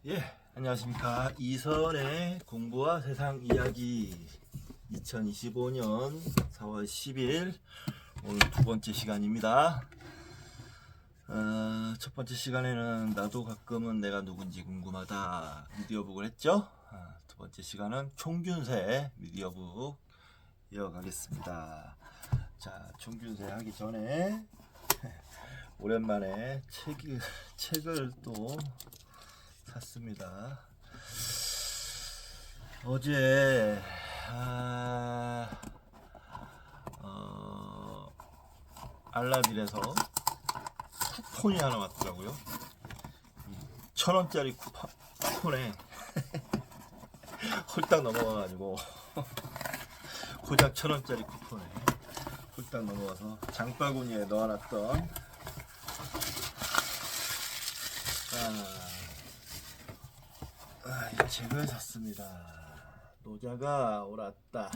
예, 안녕하십니까. 이선의 공부와 세상 이야기 2025년 4월 10일 오늘 두 번째 시간입니다. 첫 번째 시간에는 나도 가끔은 내가 누군지 궁금하다 미디어북을 했죠. 두 번째 시간은 총균세 미디어북 이어가겠습니다. 자, 총균세 하기 전에 오랜만에 책을 또 샀습니다. 어제 알라딘에서 쿠폰이 하나 왔더라고요. 1,000원짜리 쿠폰에 홀딱 넘어가가지고 고작 1,000원짜리 쿠폰에 홀딱 넘어가서 장바구니에 넣어놨던 이 책을 샀습니다. 노자가 옳았다.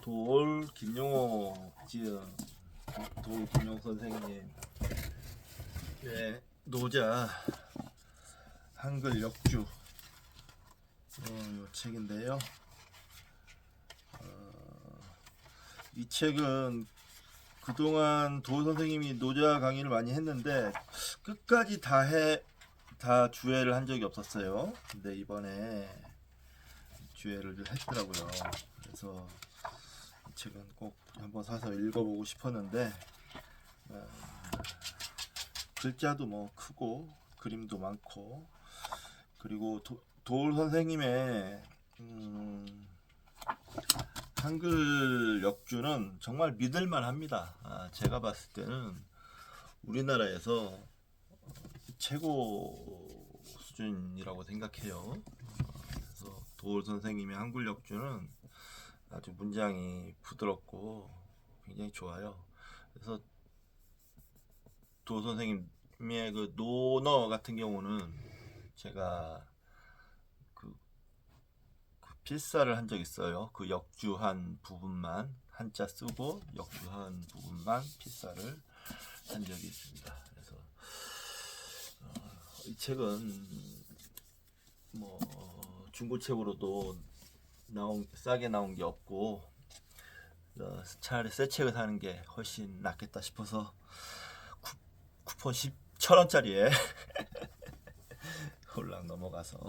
돌 김용호 지음 돌 김용호 선생님 노자 한글 역주 이 책인데요. 이 책은 그동안 돌 선생님이 노자 강의를 많이 했는데 끝까지 다 주애를 한 적이 없었어요. 근데 이번에 주애를 했더라고요. 그래서 이 책은 꼭 한번 사서 읽어보고 싶었는데 글자도 뭐 크고 그림도 많고 그리고 돌 선생님의 한글 역주는 정말 믿을만 합니다. 제가 봤을 때는 우리나라에서 최고 수준이라고 생각해요. 그래서 돌 선생님의 한글 역주는 아주 문장이 부드럽고 굉장히 좋아요. 그래서 돌 선생님의 그 논어 같은 경우는 제가 그 필사를 한 적 있어요. 그 역주한 부분만 한자 쓰고 역주한 부분만 필사를 한 적이 있습니다. 그래서 이 책은 뭐 중고책으로도 싸게 나온 게 없고 차라리 새 책을 사는 게 훨씬 낫겠다 싶어서 쿠폰 1,000원짜리에 홀랑 넘어가서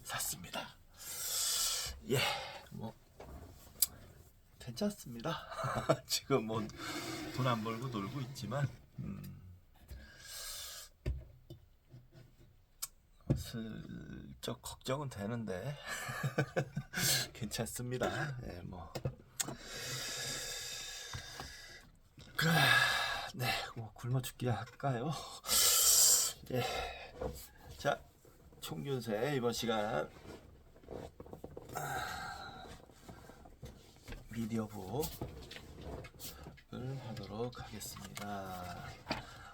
샀습니다. 예, 뭐 괜찮습니다. 지금 뭐 돈 안 벌고 놀고 있지만 슬쩍 걱정은 되는데 괜찮습니다. 예, 뭐 네, 뭐 굶어 죽기 할까요? 예, 자, 총균세 이번 시간 미디어북을 하도록 하겠습니다.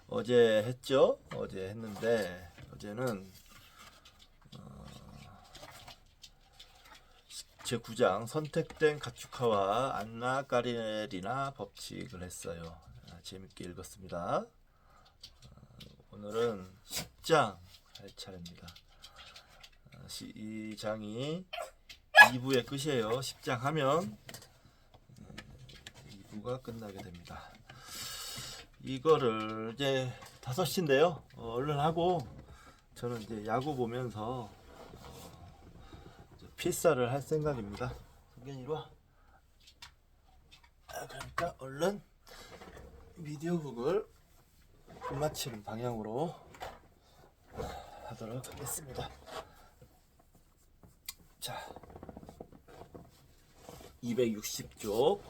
어제 했죠? 어제 했는데 어제는 제9장 선택된 가축화와 안나 까리나 법칙을 했어요. 재밌게 읽었습니다. 오늘은 10장 할 차례입니다. 이 장이 2부의 끝이에요. 10장 하면 2부가 끝나게 됩니다. 이거를 이제 5시인데요. 얼른 하고 저는 이제 야구 보면서 필사를 할 생각입니다. 성견 이리 와. 그러니까 얼른 미디어북을 끝마치는 방향으로 하도록 하겠습니다. 자, 260쪽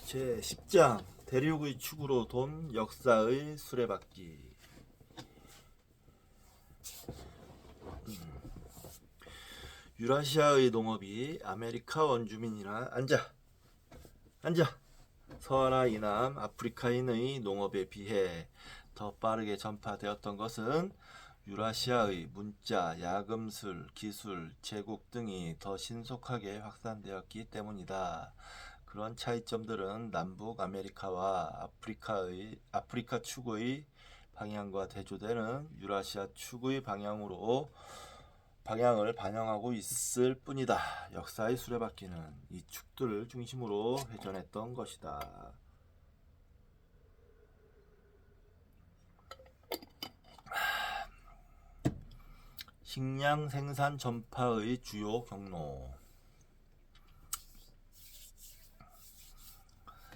제 10장 대륙의 축으로 돈 역사의 수레바퀴. 유라시아의 농업이 아메리카 원주민이나 앉아 서아나 이남 아프리카인의 농업에 비해 더 빠르게 전파되었던 것은 유라시아의 문자, 야금술, 기술, 제국 등이 더 신속하게 확산되었기 때문이다. 그런 차이점들은 남북 아메리카와 아프리카 축의 방향과 대조되는 유라시아 축의 방향을 반영하고 있을 뿐이다. 역사의 수레바퀴는 이 축들을 중심으로 회전했던 것이다. 식량 생산 전파의 주요 경로.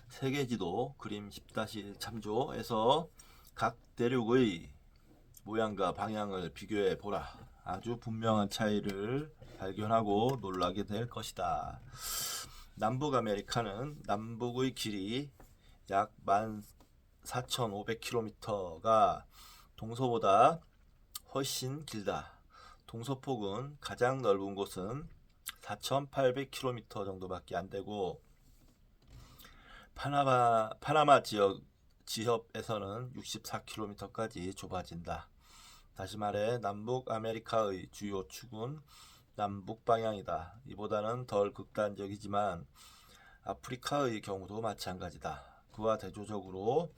세계지도 그림 10-1 참조에서 각 대륙의 모양과 방향을 비교해 보라. 아주 분명한 차이를 발견하고 놀라게 될 것이다. 남북 아메리카는 남북의 길이 약 14,500km가 동서보다 훨씬 길다. 동서폭은 가장 넓은 곳은 4,800km 정도밖에 안 되고 파나마 지협에서는 64km까지 좁아진다. 다시 말해 남북 아메리카의 주요 축은 남북 방향이다. 이보다는 덜 극단적이지만 아프리카의 경우도 마찬가지다. 그와 대조적으로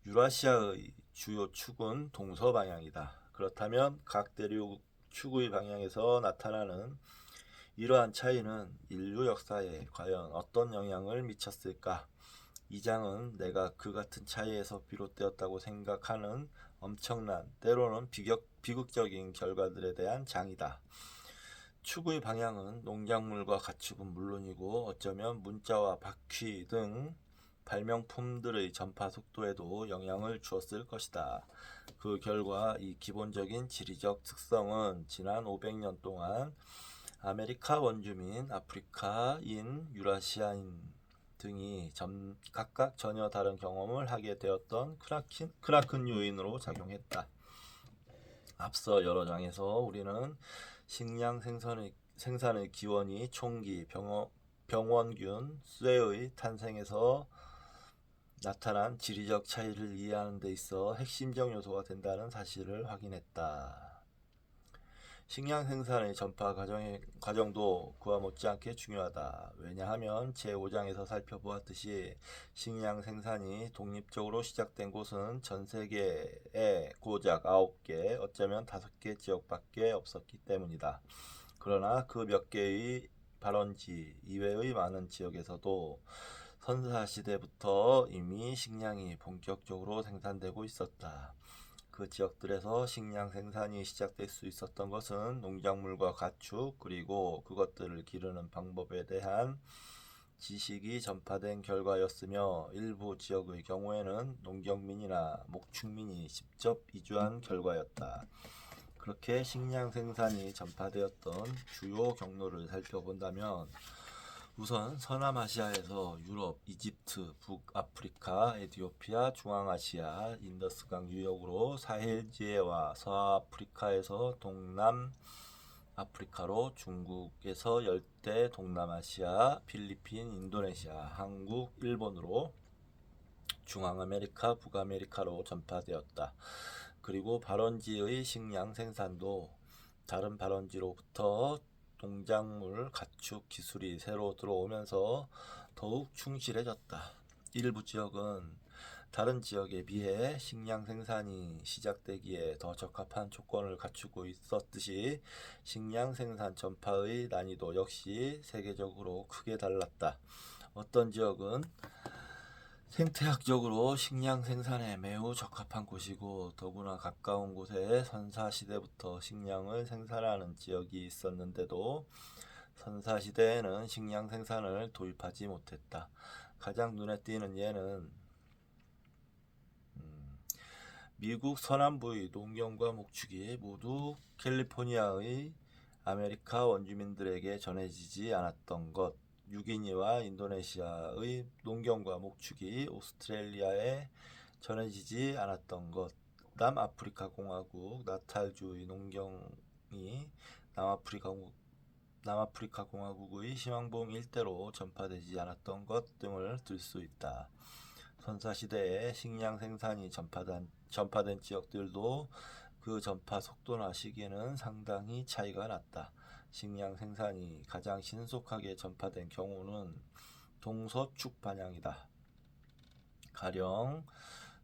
유라시아의 주요 축은 동서 방향이다. 그렇다면 각 대륙 축의 방향에서 나타나는 이러한 차이는 인류 역사에 과연 어떤 영향을 미쳤을까? 이 장은 내가 그 같은 차이에서 비롯되었다고 생각하는 엄청난, 때로는 비극적인 결과들에 대한 장이다. 축의 방향은 농작물과 가축은 물론이고 어쩌면 문자와 바퀴 등 발명품들의 전파 속도에도 영향을 주었을 것이다. 그 결과 이 기본적인 지리적 특성은 지난 500년 동안 아메리카 원주민, 아프리카인, 유라시아인 등이 각각 전혀 다른 경험을 하게 되었던 크나큰 요인으로 작용했다. 앞서 여러 장에서 우리는 식량 생산의 기원이 총기, 병원균, 쇠의 탄생에서 나타난 지리적 차이를 이해하는 데 있어 핵심적 요소가 된다는 사실을 확인했다. 식량 생산의 전파 과정도 그와 못지않게 중요하다. 왜냐하면 제5장에서 살펴보았듯이 식량 생산이 독립적으로 시작된 곳은 전 세계에 고작 9개, 어쩌면 5개 지역밖에 없었기 때문이다. 그러나 그 몇 개의 발원지 이외의 많은 지역에서도 선사시대부터 이미 식량이 본격적으로 생산되고 있었다. 그 지역들에서 식량 생산이 시작될 수 있었던 것은 농작물과 가축 그리고 그것들을 기르는 방법에 대한 지식이 전파된 결과였으며 일부 지역의 경우에는 농경민이나 목축민이 직접 이주한 결과였다. 그렇게 식량 생산이 전파되었던 주요 경로를 살펴본다면 우선 서남아시아에서 유럽, 이집트, 북아프리카, 에티오피아, 중앙아시아, 인더스강 유역으로 사헬지대와 서아프리카에서 동남아프리카로 중국에서 열대 동남아시아, 필리핀, 인도네시아, 한국, 일본으로 중앙아메리카, 북아메리카로 전파되었다. 그리고 발원지의 식량 생산도 다른 발원지로부터 농작물, 가축 기술이 새로 들어오면서 더욱 충실해졌다. 일부 지역은 다른 지역에 비해 식량 생산이 시작되기에 더 적합한 조건을 갖추고 있었듯이 식량 생산 전파의 난이도 역시 세계적으로 크게 달랐다. 어떤 지역은 생태학적으로 식량 생산에 매우 적합한 곳이고 더구나 가까운 곳에 선사시대부터 식량을 생산하는 지역이 있었는데도 선사시대에는 식량 생산을 도입하지 못했다. 가장 눈에 띄는 예는 미국 서남부의 농경과 목축이 모두 캘리포니아의 아메리카 원주민들에게 전해지지 않았던 것, 뉴기니와 인도네시아의 농경과 목축이 오스트레일리아에 전해지지 않았던 것, 남아프리카 공화국 나탈주의 농경이 남아프리카 공화국의 시황봉 일대로 전파되지 않았던 것 등을 들 수 있다. 선사시대에 식량 생산이 전파된 지역들도 그 전파 속도나 시기에는 상당히 차이가 났다. 식량 생산이 가장 신속하게 전파된 경우는 동서축 방향이다. 가령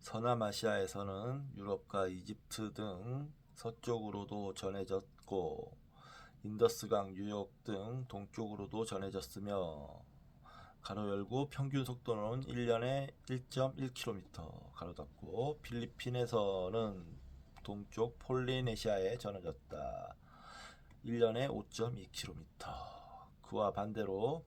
서남아시아에서는 유럽과 이집트 등 서쪽으로도 전해졌고 인더스강 뉴욕 등 동쪽으로도 전해졌으며 가로 열고 평균 속도는 1년에 1.1km 가로 닫고 필리핀에서는 동쪽 폴리네시아에 전해졌다. 1년에 5.2km. 그와 반대로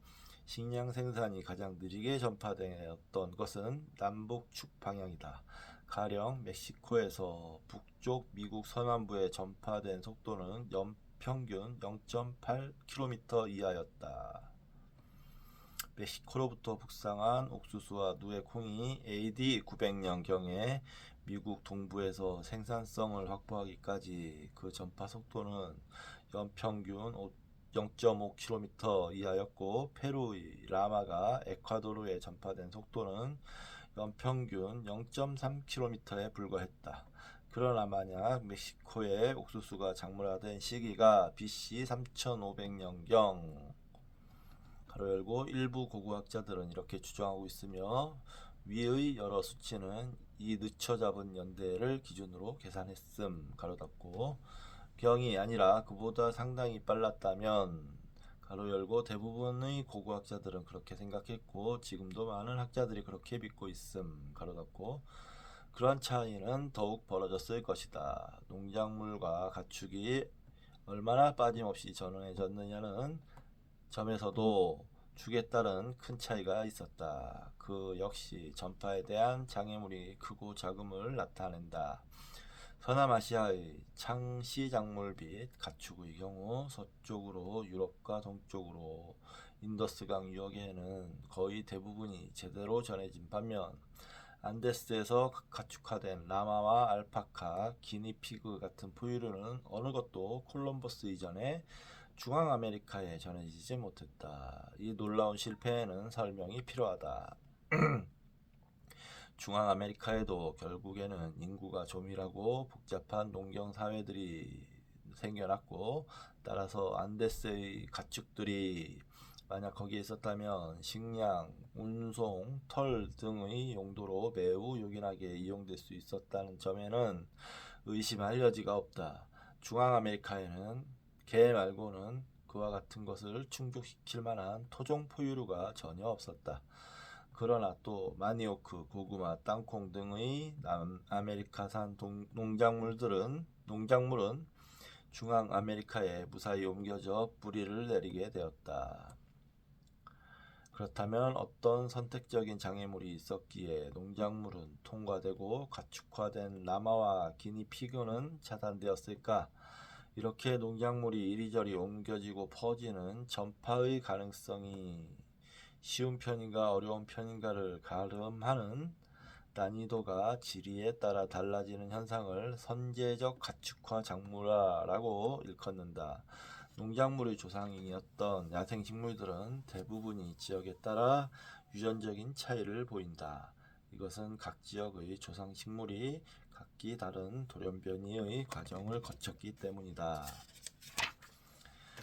식량 생산이 가장 느리게 전파되었던 것은 남북축 방향이다. 가령 멕시코에서 북쪽 미국 서남부에 전파된 속도는 연평균 0.8km 이하였다. 멕시코로부터 북상한 옥수수와 누에 콩이 AD 900년경에 미국 동부에서 생산성을 확보하기까지 그 전파 속도는 연평균 0.5km 이하였고 페루의 라마가 에콰도르에 전파된 속도는 연평균 0.3km에 불과했다. 그러나 만약 멕시코의 옥수수가 작물화된 시기가 BC 3500년경 가로 열고 일부 고고학자들은 이렇게 주장하고 있으며 위의 여러 수치는 이 늦춰잡은 연대를 기준으로 계산했음 가로 닫고 경이 아니라 그보다 상당히 빨랐다면 가로 열고 대부분의 고고학자들은 그렇게 생각했고 지금도 많은 학자들이 그렇게 믿고 있음 가로 닫고 그런 차이는 더욱 벌어졌을 것이다. 농작물과 가축이 얼마나 빠짐없이 전해졌느냐는 점에서도 축에 따른 큰 차이가 있었다. 그 역시 전파에 대한 장애물이 크고 작음을 나타낸다. 서남아시아의 창시작물 및 가축의 경우 서쪽으로 유럽과 동쪽으로 인더스강 유역에는 거의 대부분이 제대로 전해진 반면 안데스에서 가축화된 라마와 알파카, 기니피그 같은 포유류는 어느 것도 콜럼버스 이전에 중앙아메리카에 전해지지 못했다. 이 놀라운 실패에는 설명이 필요하다. 중앙아메리카에도 결국에는 인구가 조밀하고 복잡한 농경 사회들이 생겨났고 따라서 안데스의 가축들이 만약 거기에 있었다면 식량, 운송, 털 등의 용도로 매우 요긴하게 이용될 수 있었다는 점에는 의심할 여지가 없다. 중앙아메리카에는 개 말고는 그와 같은 것을 충족시킬 만한 토종 포유류가 전혀 없었다. 그러나 또 마니오크, 고구마, 땅콩 등의 남아메리카산 농작물은 중앙아메리카에 무사히 옮겨져 뿌리를 내리게 되었다. 그렇다면 어떤 선택적인 장애물이 있었기에 농작물은 통과되고 가축화된 라마와 기니피그는 차단되었을까? 이렇게 농작물이 이리저리 옮겨지고 퍼지는 전파의 가능성이 쉬운 편인가 어려운 편인가를 가름하는 난이도가 지리에 따라 달라지는 현상을 선제적 가축화 작물화라고 일컫는다. 농작물의 조상이었던 야생식물들은 대부분이 지역에 따라 유전적인 차이를 보인다. 이것은 각 지역의 조상식물이 각기 다른 돌연변이의 과정을 거쳤기 때문이다.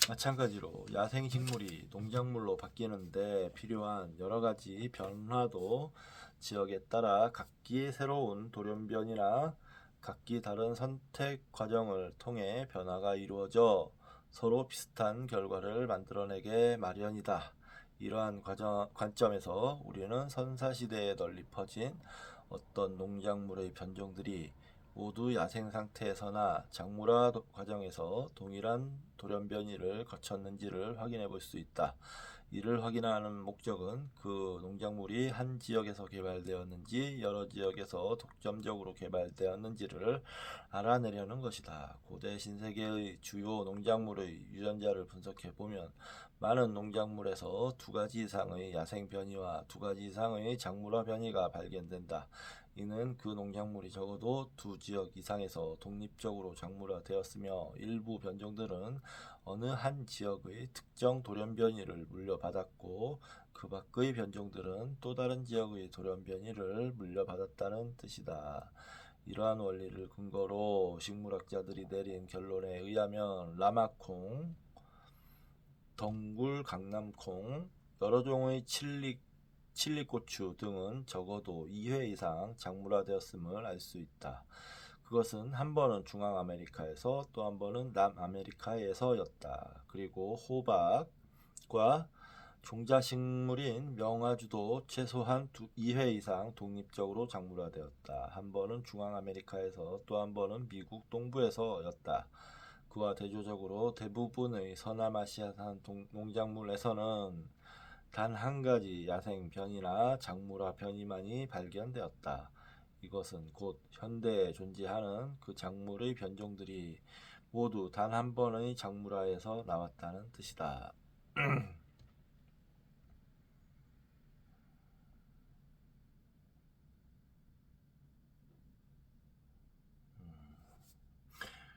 마찬가지로 야생식물이 농작물로 바뀌는데 필요한 여러가지 변화도 지역에 따라 각기 새로운 돌연변이나 각기 다른 선택 과정을 통해 변화가 이루어져 서로 비슷한 결과를 만들어내게 마련이다. 이러한 관점에서 우리는 선사시대에 널리 퍼진 어떤 농작물의 변종들이 모두 야생 상태에서나 작물화 과정에서 동일한 돌연변이를 거쳤는지를 확인해 볼 수 있다. 이를 확인하는 목적은 그 농작물이 한 지역에서 개발되었는지 여러 지역에서 독점적으로 개발되었는지를 알아내려는 것이다. 고대 신세계의 주요 농작물의 유전자를 분석해 보면 많은 농작물에서 두 가지 이상의 야생 변이와 두 가지 이상의 작물화 변이가 발견된다. 이는 그 농작물이 적어도 두 지역 이상에서 독립적으로 작물화되었으며 일부 변종들은 어느 한 지역의 특정 돌연변이를 물려받았고 그 밖의 변종들은 또 다른 지역의 돌연변이를 물려받았다는 뜻이다. 이러한 원리를 근거로 식물학자들이 내린 결론에 의하면 라마콩, 덩굴 강남콩, 여러 종의 칠리 칠리고추 등은 적어도 2회 이상 작물화되었음을 알 수 있다. 그것은 한 번은 중앙아메리카에서 또 한 번은 남아메리카에서였다. 그리고 호박과 종자식물인 명화주도 최소한 2회 이상 독립적으로 작물화되었다. 한 번은 중앙아메리카에서 또 한 번은 미국 동부에서였다. 그와 대조적으로 대부분의 서남아시아산 농작물에서는 단 한 가지 야생 변이나 작물화 변이만이 발견되었다. 이것은 곧 현대에 존재하는 그 작물의 변종들이 모두 단 한 번의 작물화에서 나왔다는 뜻이다.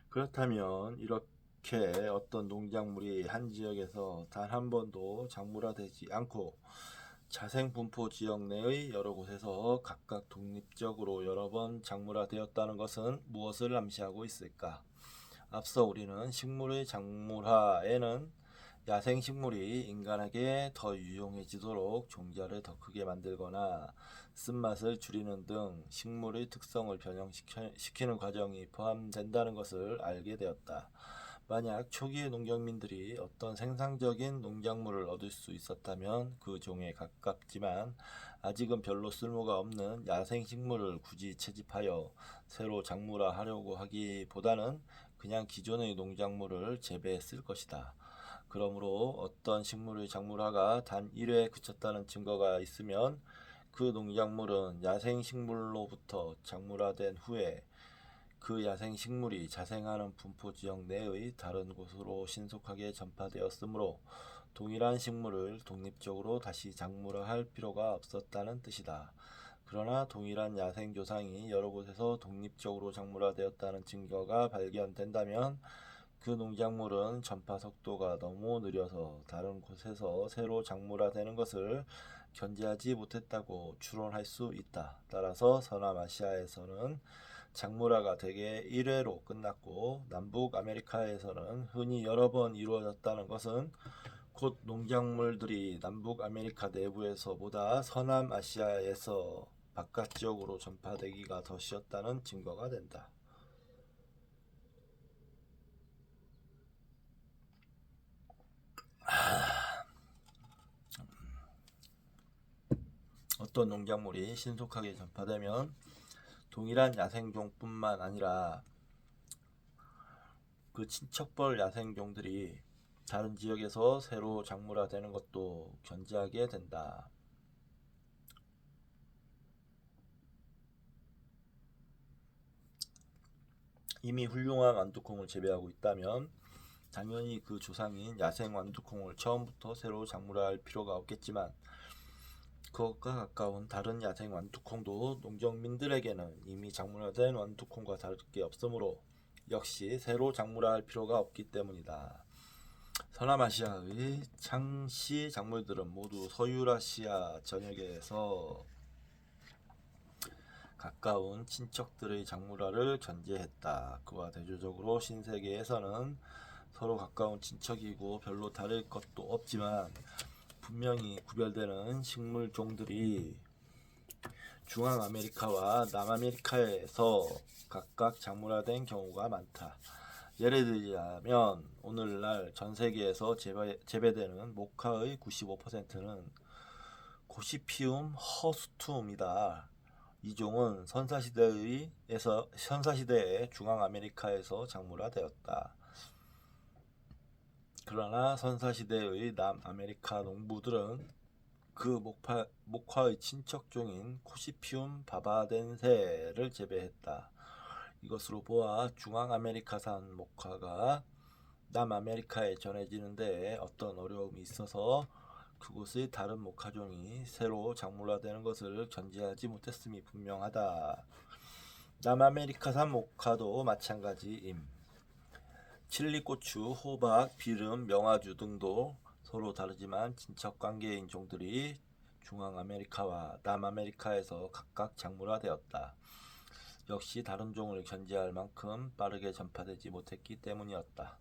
그렇다면 이렇게 어떤 농작물이 한 지역에서 단 한 번도 작물화되지 않고 자생분포 지역 내의 여러 곳에서 각각 독립적으로 여러 번 작물화되었다는 것은 무엇을 암시하고 있을까? 앞서 우리는 식물의 작물화에는 야생식물이 인간에게 더 유용해지도록 종자를 더 크게 만들거나 쓴맛을 줄이는 등 식물의 특성을 변형시키는 과정이 포함된다는 것을 알게 되었다. 만약 초기의 농경민들이 어떤 생산적인 농작물을 얻을 수 있었다면 그 종에 가깝지만 아직은 별로 쓸모가 없는 야생식물을 굳이 채집하여 새로 작물화하려고 하기보다는 그냥 기존의 농작물을 재배했을 것이다. 그러므로 어떤 식물의 작물화가 단 1회에 그쳤다는 증거가 있으면 그 농작물은 야생식물로부터 작물화된 후에 그 야생식물이 자생하는 분포지역 내의 다른 곳으로 신속하게 전파되었으므로 동일한 식물을 독립적으로 다시 작물화할 필요가 없었다는 뜻이다. 그러나 동일한 야생조상이 여러 곳에서 독립적으로 작물화되었다는 증거가 발견된다면 그 농작물은 전파 속도가 너무 느려서 다른 곳에서 새로 작물화되는 것을 견제하지 못했다고 추론할 수 있다. 따라서 서남아시아에서는 작물화가 대개 1회로 끝났고 남북 아메리카에서는 흔히 여러 번 이루어졌다는 것은 곧 농작물들이 남북 아메리카 내부에서보다 서남아시아에서 바깥 지역으로 전파되기가 더 쉬웠다는 증거가 된다. 어떤 농작물이 신속하게 전파되면 동일한 야생종뿐만 아니라 그 친척벌 야생종들이 다른 지역에서 새로 작물화되는 것도 견제하게 된다. 이미 훌륭한 완두콩을 재배하고 있다면 당연히 그 조상인 야생 완두콩을 처음부터 새로 작물화할 필요가 없겠지만 그것과 가까운 다른 야생 완두콩도 농경민들에게는 이미 작물화된 완두콩과 다를 게 없으므로 역시 새로 작물화할 필요가 없기 때문이다. 서남아시아의 창씨 작물들은 모두 서유라시아 전역에서 가까운 친척들의 작물화를 견제했다. 그와 대조적으로 신세계에서는 서로 가까운 친척이고 별로 다를 것도 없지만 분명히 구별되는 식물종들이 중앙아메리카와 남아메리카에서 각각 작물화된 경우가 많다. 예를 들자면 오늘날 전 세계에서 재배되는 모카의 95%는 고시피움 허스툼이다. 이 종은 선사시대에 중앙아메리카에서 작물화되었다. 그러나 선사시대의 남아메리카 농부들은 그 목화의 친척종인 코시피움 바바덴세를 재배했다. 이것으로 보아 중앙아메리카산 목화가 남아메리카에 전해지는 데 어떤 어려움이 있어서 그곳의 다른 목화종이 새로 작물화되는 것을 견제하지 못했음이 분명하다. 남아메리카산 목화도 마찬가지임. 칠리고추, 호박, 비름, 명화주 등도 서로 다르지만 친척관계인 종들이 중앙아메리카와 남아메리카에서 각각 작물화되었다. 역시 다른 종을 견제할 만큼 빠르게 전파되지 못했기 때문이었다.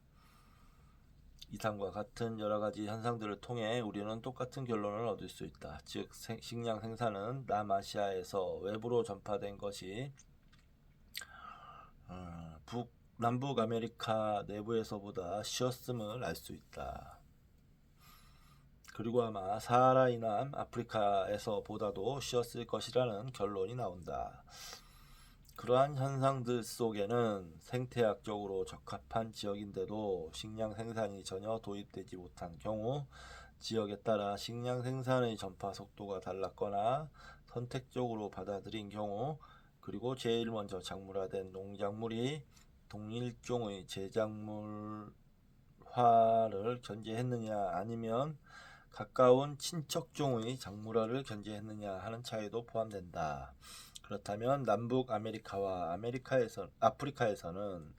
이상과 같은 여러 가지 현상들을 통해 우리는 똑같은 결론을 얻을 수 있다. 즉 식량 생산은 남아시아에서 외부로 전파된 것이 남북 아메리카 내부에서보다 쉬었음을 알 수 있다. 그리고 아마 사하라 이남 아프리카에서보다도 쉬었을 것이라는 결론이 나온다. 그러한 현상들 속에는 생태학적으로 적합한 지역인데도 식량 생산이 전혀 도입되지 못한 경우, 지역에 따라 식량 생산의 전파 속도가 달랐거나 선택적으로 받아들인 경우, 그리고 제일 먼저 작물화된 농작물이 동일종의 제작물화를 견제했느냐 아니면 가까운 친척종의 작물화를 견제했느냐 하는 차이도 포함된다. 그렇다면 남북 아메리카와 아프리카에서는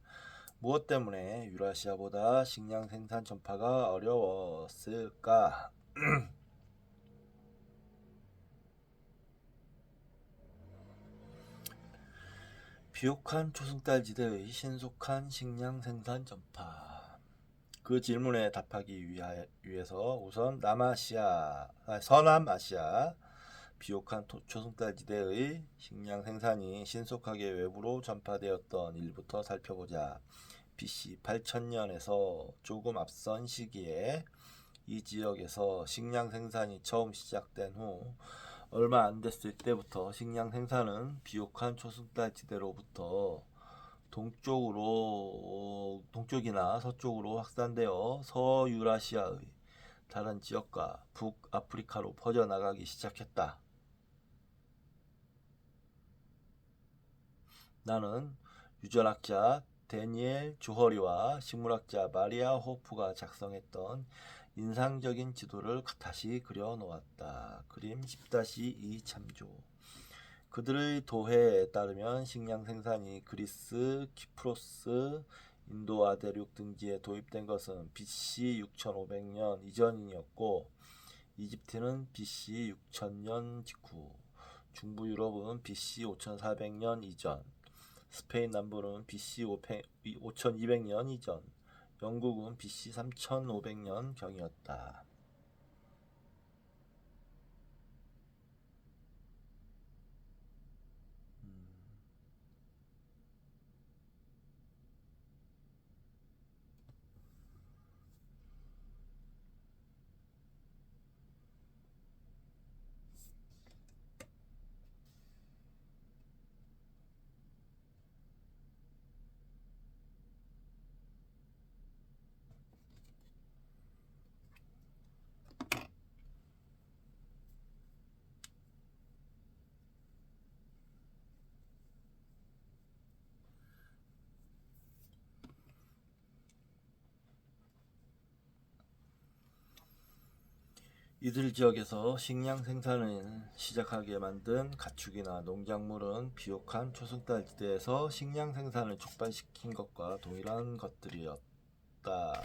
무엇 때문에 유라시아보다 식량 생산 전파가 어려웠을까? 비옥한 초승달 지대의 신속한 식량 생산 전파. 그 질문에 답하기 위해서 우선 서남아시아 비옥한 초승달 지대의 식량 생산이 신속하게 외부로 전파되었던 일부터 살펴보자. BC 8000년에서 조금 앞선 시기에 이 지역에서 식량 생산이 처음 시작된 후 얼마 안 됐을 때부터 식량 생산은 비옥한 초승달 지대로부터 동쪽이나 서쪽으로 확산되어 서유라시아의 다른 지역과 북아프리카로 퍼져나가기 시작했다. 나는 유전학자 데니엘 주허리와 식물학자 마리아 호프가 작성했던 인상적인 지도를 다시 그려놓았다. 그림 10-2 참조. 그들의 도해에 따르면 식량 생산이 그리스, 키프로스, 인도 아대륙 등지에 도입된 것은 BC 6500년 이전이었고 이집트는 BC 6000년 직후, 중부 유럽은 BC 5400년 이전, 스페인 남부는 BC 5200년 이전, 영국은 BC 3500년 경이었다. 이들 지역에서 식량 생산을 시작하게 만든 가축이나 농작물은 비옥한 초승달 지대에서 식량 생산을 촉발시킨 것과 동일한 것들이었다.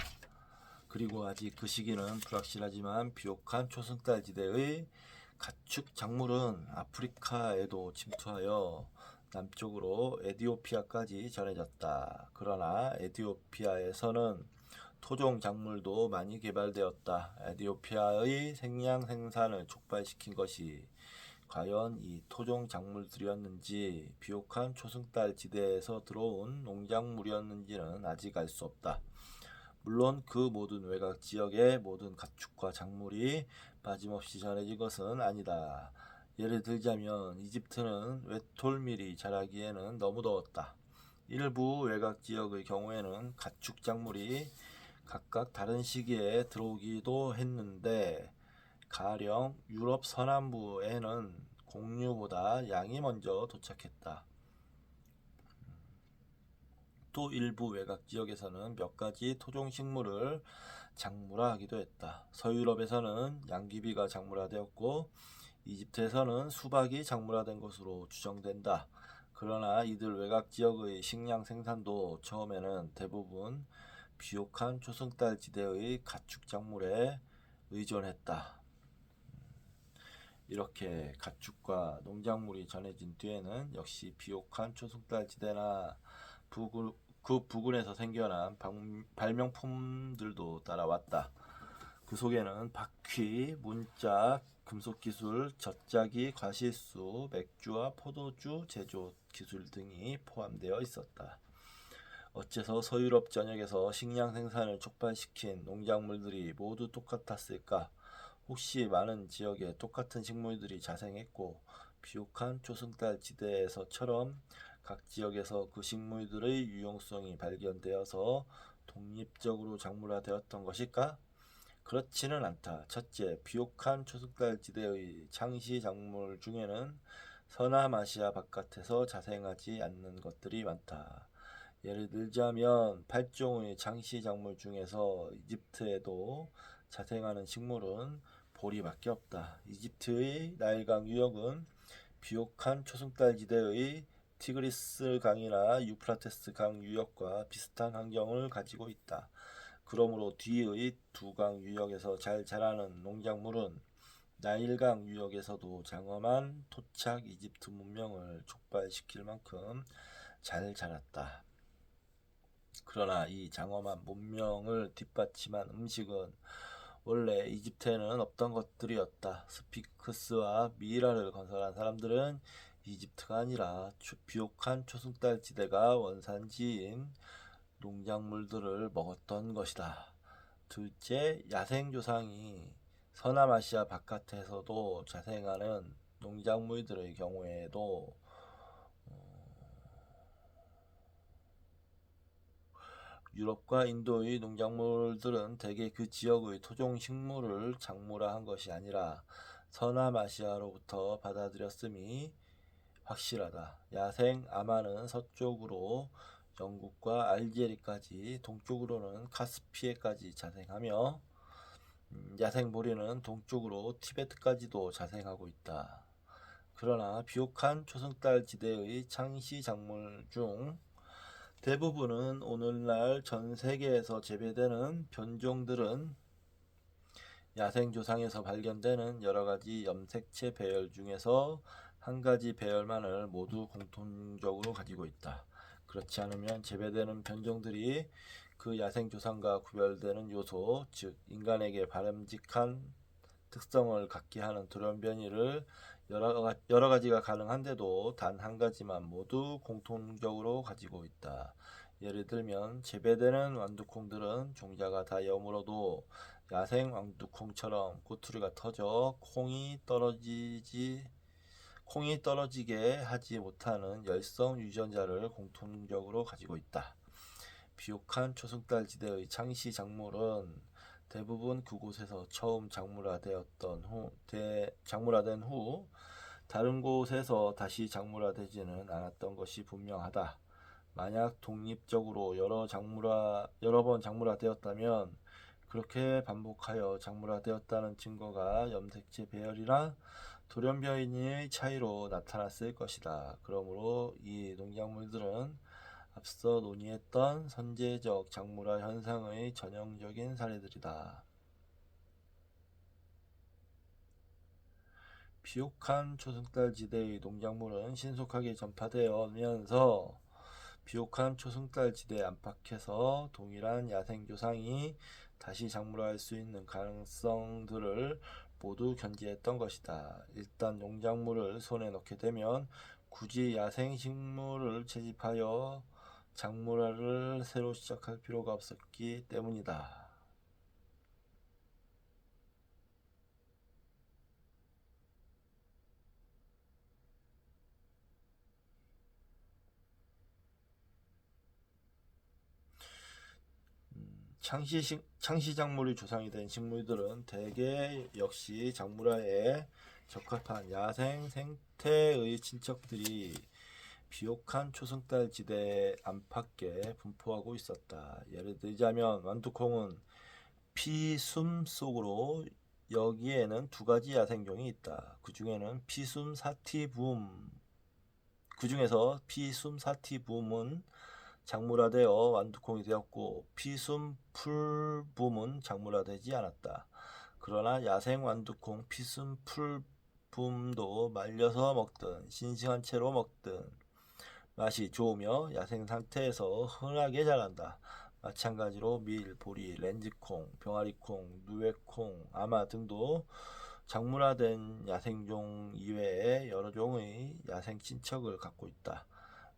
그리고 아직 그 시기는 불확실하지만 비옥한 초승달 지대의 가축 작물은 아프리카에도 침투하여 남쪽으로 에티오피아까지 전해졌다. 그러나 에티오피아에서는 토종 작물도 많이 개발되었다. 에티오피아의 식량 생산을 촉발시킨 것이 과연 이 토종 작물들이었는지 비옥한 초승달 지대에서 들어온 농작물이었는지는 아직 알 수 없다. 물론 그 모든 외곽 지역의 모든 가축과 작물이 빠짐없이 전해진 것은 아니다. 예를 들자면 이집트는 웻톨밀이 자라기에는 너무 더웠다. 일부 외곽 지역의 경우에는 가축 작물이 각각 다른 시기에 들어오기도 했는데 가령 유럽 서남부에는 공유보다 양이 먼저 도착했다. 또 일부 외곽 지역에서는 몇 가지 토종 식물을 작물화하기도 했다. 서유럽에서는 양귀비가 작물화되었고 이집트에서는 수박이 작물화된 것으로 추정된다. 그러나 이들 외곽 지역의 식량 생산도 처음에는 대부분 비옥한 초승달 지대의 가축 작물에 의존했다. 이렇게 가축과 농작물이 전해진 뒤에는 역시 비옥한 초승달 지대나 그 부근에서 생겨난 발명품들도 따라왔다. 그 속에는 바퀴, 문짝, 금속기술, 젖짜기, 과실수, 맥주와 포도주 제조 기술 등이 포함되어 있었다. 어째서 서유럽 전역에서 식량 생산을 촉발시킨 농작물들이 모두 똑같았을까? 혹시 많은 지역에 똑같은 식물들이 자생했고 비옥한 초승달 지대에서처럼 각 지역에서 그 식물들의 유용성이 발견되어서 독립적으로 작물화되었던 것일까? 그렇지는 않다. 첫째, 비옥한 초승달 지대의 창시 작물 중에는 서남아시아 바깥에서 자생하지 않는 것들이 많다. 예를 들자면 8종의 창시 작물 중에서 이집트에도 자생하는 식물은 보리밖에 없다. 이집트의 나일강 유역은 비옥한 초승달 지대의 티그리스 강이나 유프라테스 강 유역과 비슷한 환경을 가지고 있다. 그러므로 뒤의 두 강 유역에서 잘 자라는 농작물은 나일강 유역에서도 장엄한 토착 이집트 문명을 촉발시킬 만큼 잘 자랐다. 그러나 이 장엄한 문명을 뒷받침한 음식은 원래 이집트에는 없던 것들이었다. 스핑크스와 미이라를 건설한 사람들은 이집트가 아니라 비옥한 초승달 지대가 원산지인 농작물들을 먹었던 것이다. 둘째, 야생조상이 서남아시아 바깥에서도 자생하는 농작물들의 경우에도 유럽과 인도의 농작물들은 대개 그 지역의 토종 식물을 작물화한 것이 아니라 서남아시아로부터 받아들였음이 확실하다. 야생 아마는 서쪽으로 영국과 알제리까지, 동쪽으로는 카스피해까지 자생하며 야생 보리는 동쪽으로 티베트까지도 자생하고 있다. 그러나 비옥한 초승달 지대의 창시 작물 중 대부분은 오늘날 전 세계에서 재배되는 변종들은 야생조상에서 발견되는 여러가지 염색체 배열 중에서 한 가지 배열만을 모두 공통적으로 가지고 있다. 그렇지 않으면 재배되는 변종들이 그 야생조상과 구별되는 요소, 즉 인간에게 바람직한 특성을 갖게 하는 돌연변이를 여러 가지가 가능한데도 단 한 가지만 모두 공통적으로 가지고 있다. 예를 들면 재배되는 완두콩들은 종자가 다 여물어도 야생 완두콩처럼 꼬투리가 터져 콩이 떨어지게 하지 못하는 열성 유전자를 공통적으로 가지고 있다. 비옥한 초승달 지대의 창시 작물은 대부분 그곳에서 처음 작물화된 후 다른 곳에서 다시 작물화되지는 않았던 것이 분명하다. 만약 독립적으로 여러 번 작물화되었다면 그렇게 반복하여 작물화되었다는 증거가 염색체 배열이나 돌연변이의 차이로 나타났을 것이다. 그러므로 이 농작물들은 앞서 논의했던 선제적 작물화 현상의 전형적인 사례들이다. 비옥한 초승달 지대의 농작물은 신속하게 전파되면서 비옥한 초승달 지대 안팎에서 동일한 야생조상이 다시 작물화할 수 있는 가능성들을 모두 견지했던 것이다. 일단 농작물을 손에 넣게 되면 굳이 야생식물을 채집하여 작물화를 새로 시작할 필요가 없었기 때문이다. 창시 작물이 조상이 된 식물들은 대개 역시 작물화에 적합한 야생 생태의 친척들이 비옥한 초승달 지대 안팎에 분포하고 있었다. 예를 들자면 완두콩은 피숨 속으로 여기에는 두 가지 야생종이 있다. 그중에서 피숨 사티붐은 작물화되어 완두콩이 되었고 피숨 풀붐은 작물화되지 않았다. 그러나 야생 완두콩 피숨 풀붐도 말려서 먹든 싱싱한 채로 먹든 맛이 좋으며 야생 상태에서 흔하게 자란다. 마찬가지로 밀, 보리, 렌즈콩, 병아리콩, 누에콩, 아마 등도 작물화된 야생종 이외에 여러 종의 야생 친척을 갖고 있다.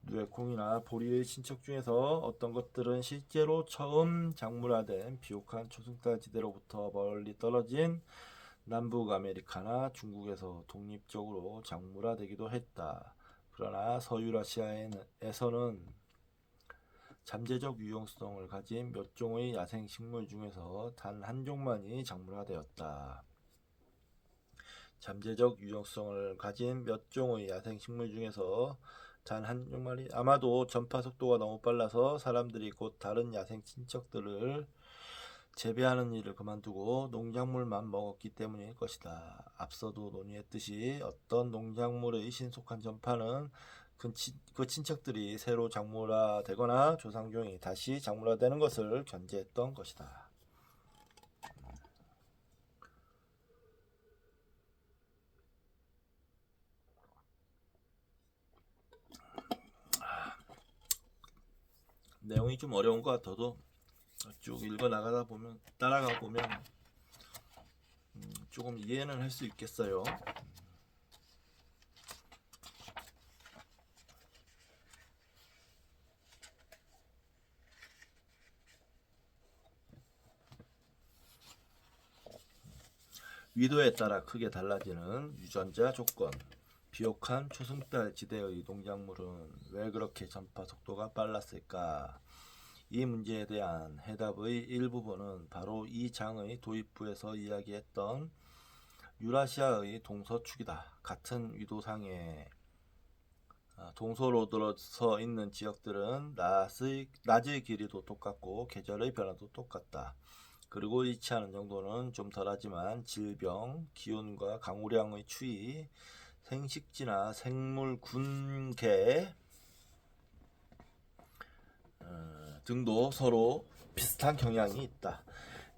누에콩이나 보리의 친척 중에서 어떤 것들은 실제로 처음 작물화된 비옥한 초승달 지대로부터 멀리 떨어진 남북 아메리카나 중국에서 독립적으로 작물화되기도 했다. 그러나 서유라시아에서는 잠재적 유용성을 가진 몇 종의 야생 식물 중에서 단 한 종만이 작물화되었다. 잠재적 유용성을 가진 몇 종의 야생 식물 중에서 단 한 종만이 아마도 전파 속도가 너무 빨라서 사람들이 곧 다른 야생 친척들을 재배하는 일을 그만두고 농작물만 먹었기 때문일 것이다. 앞서도 논의했듯이 어떤 농작물의 신속한 전파는 그 친척들이 새로 작물화되거나 조상종이 다시 작물화되는 것을 견제했던 것이다. 내용이 좀 어려운 것 같아도 쭉 읽어 나가다 보면 따라가 보면 조금 이해는 할 수 있겠어요. 위도에 따라 크게 달라지는 유전자 조건. 비옥한 초승달 지대의 농작물은 왜 그렇게 전파 속도가 빨랐을까? 이 문제에 대한 해답의 일부분은 바로 이 장의 도입부에서 이야기했던 유라시아의 동서축이다. 같은 위도상에 동서로 들어서 있는 지역들은 낮의 길이도 똑같고 계절의 변화도 똑같다. 그리고 일치하는 정도는 좀 덜하지만 질병, 기온과 강우량의 추이, 생식지나 생물 군계 등도 서로 비슷한 경향이 있다.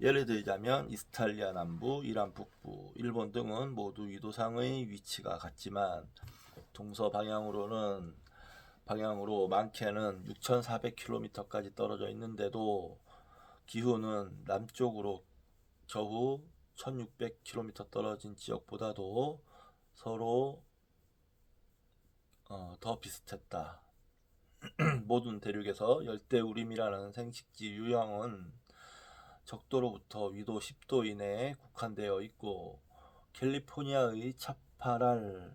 예를 들자면 이스탈리아 남부, 이란 북부, 일본 등은 모두 위도상의 위치가 같지만 동서 방향으로 많게는 6,400km까지 떨어져 있는데도 기후는 남쪽으로 저후 1600km 떨어진 지역보다도 서로 더 비슷했다. 모든 대륙에서 열대우림이라는 생식지 유형은 적도로부터 위도 10도 이내에 국한되어 있고 캘리포니아의 차파랄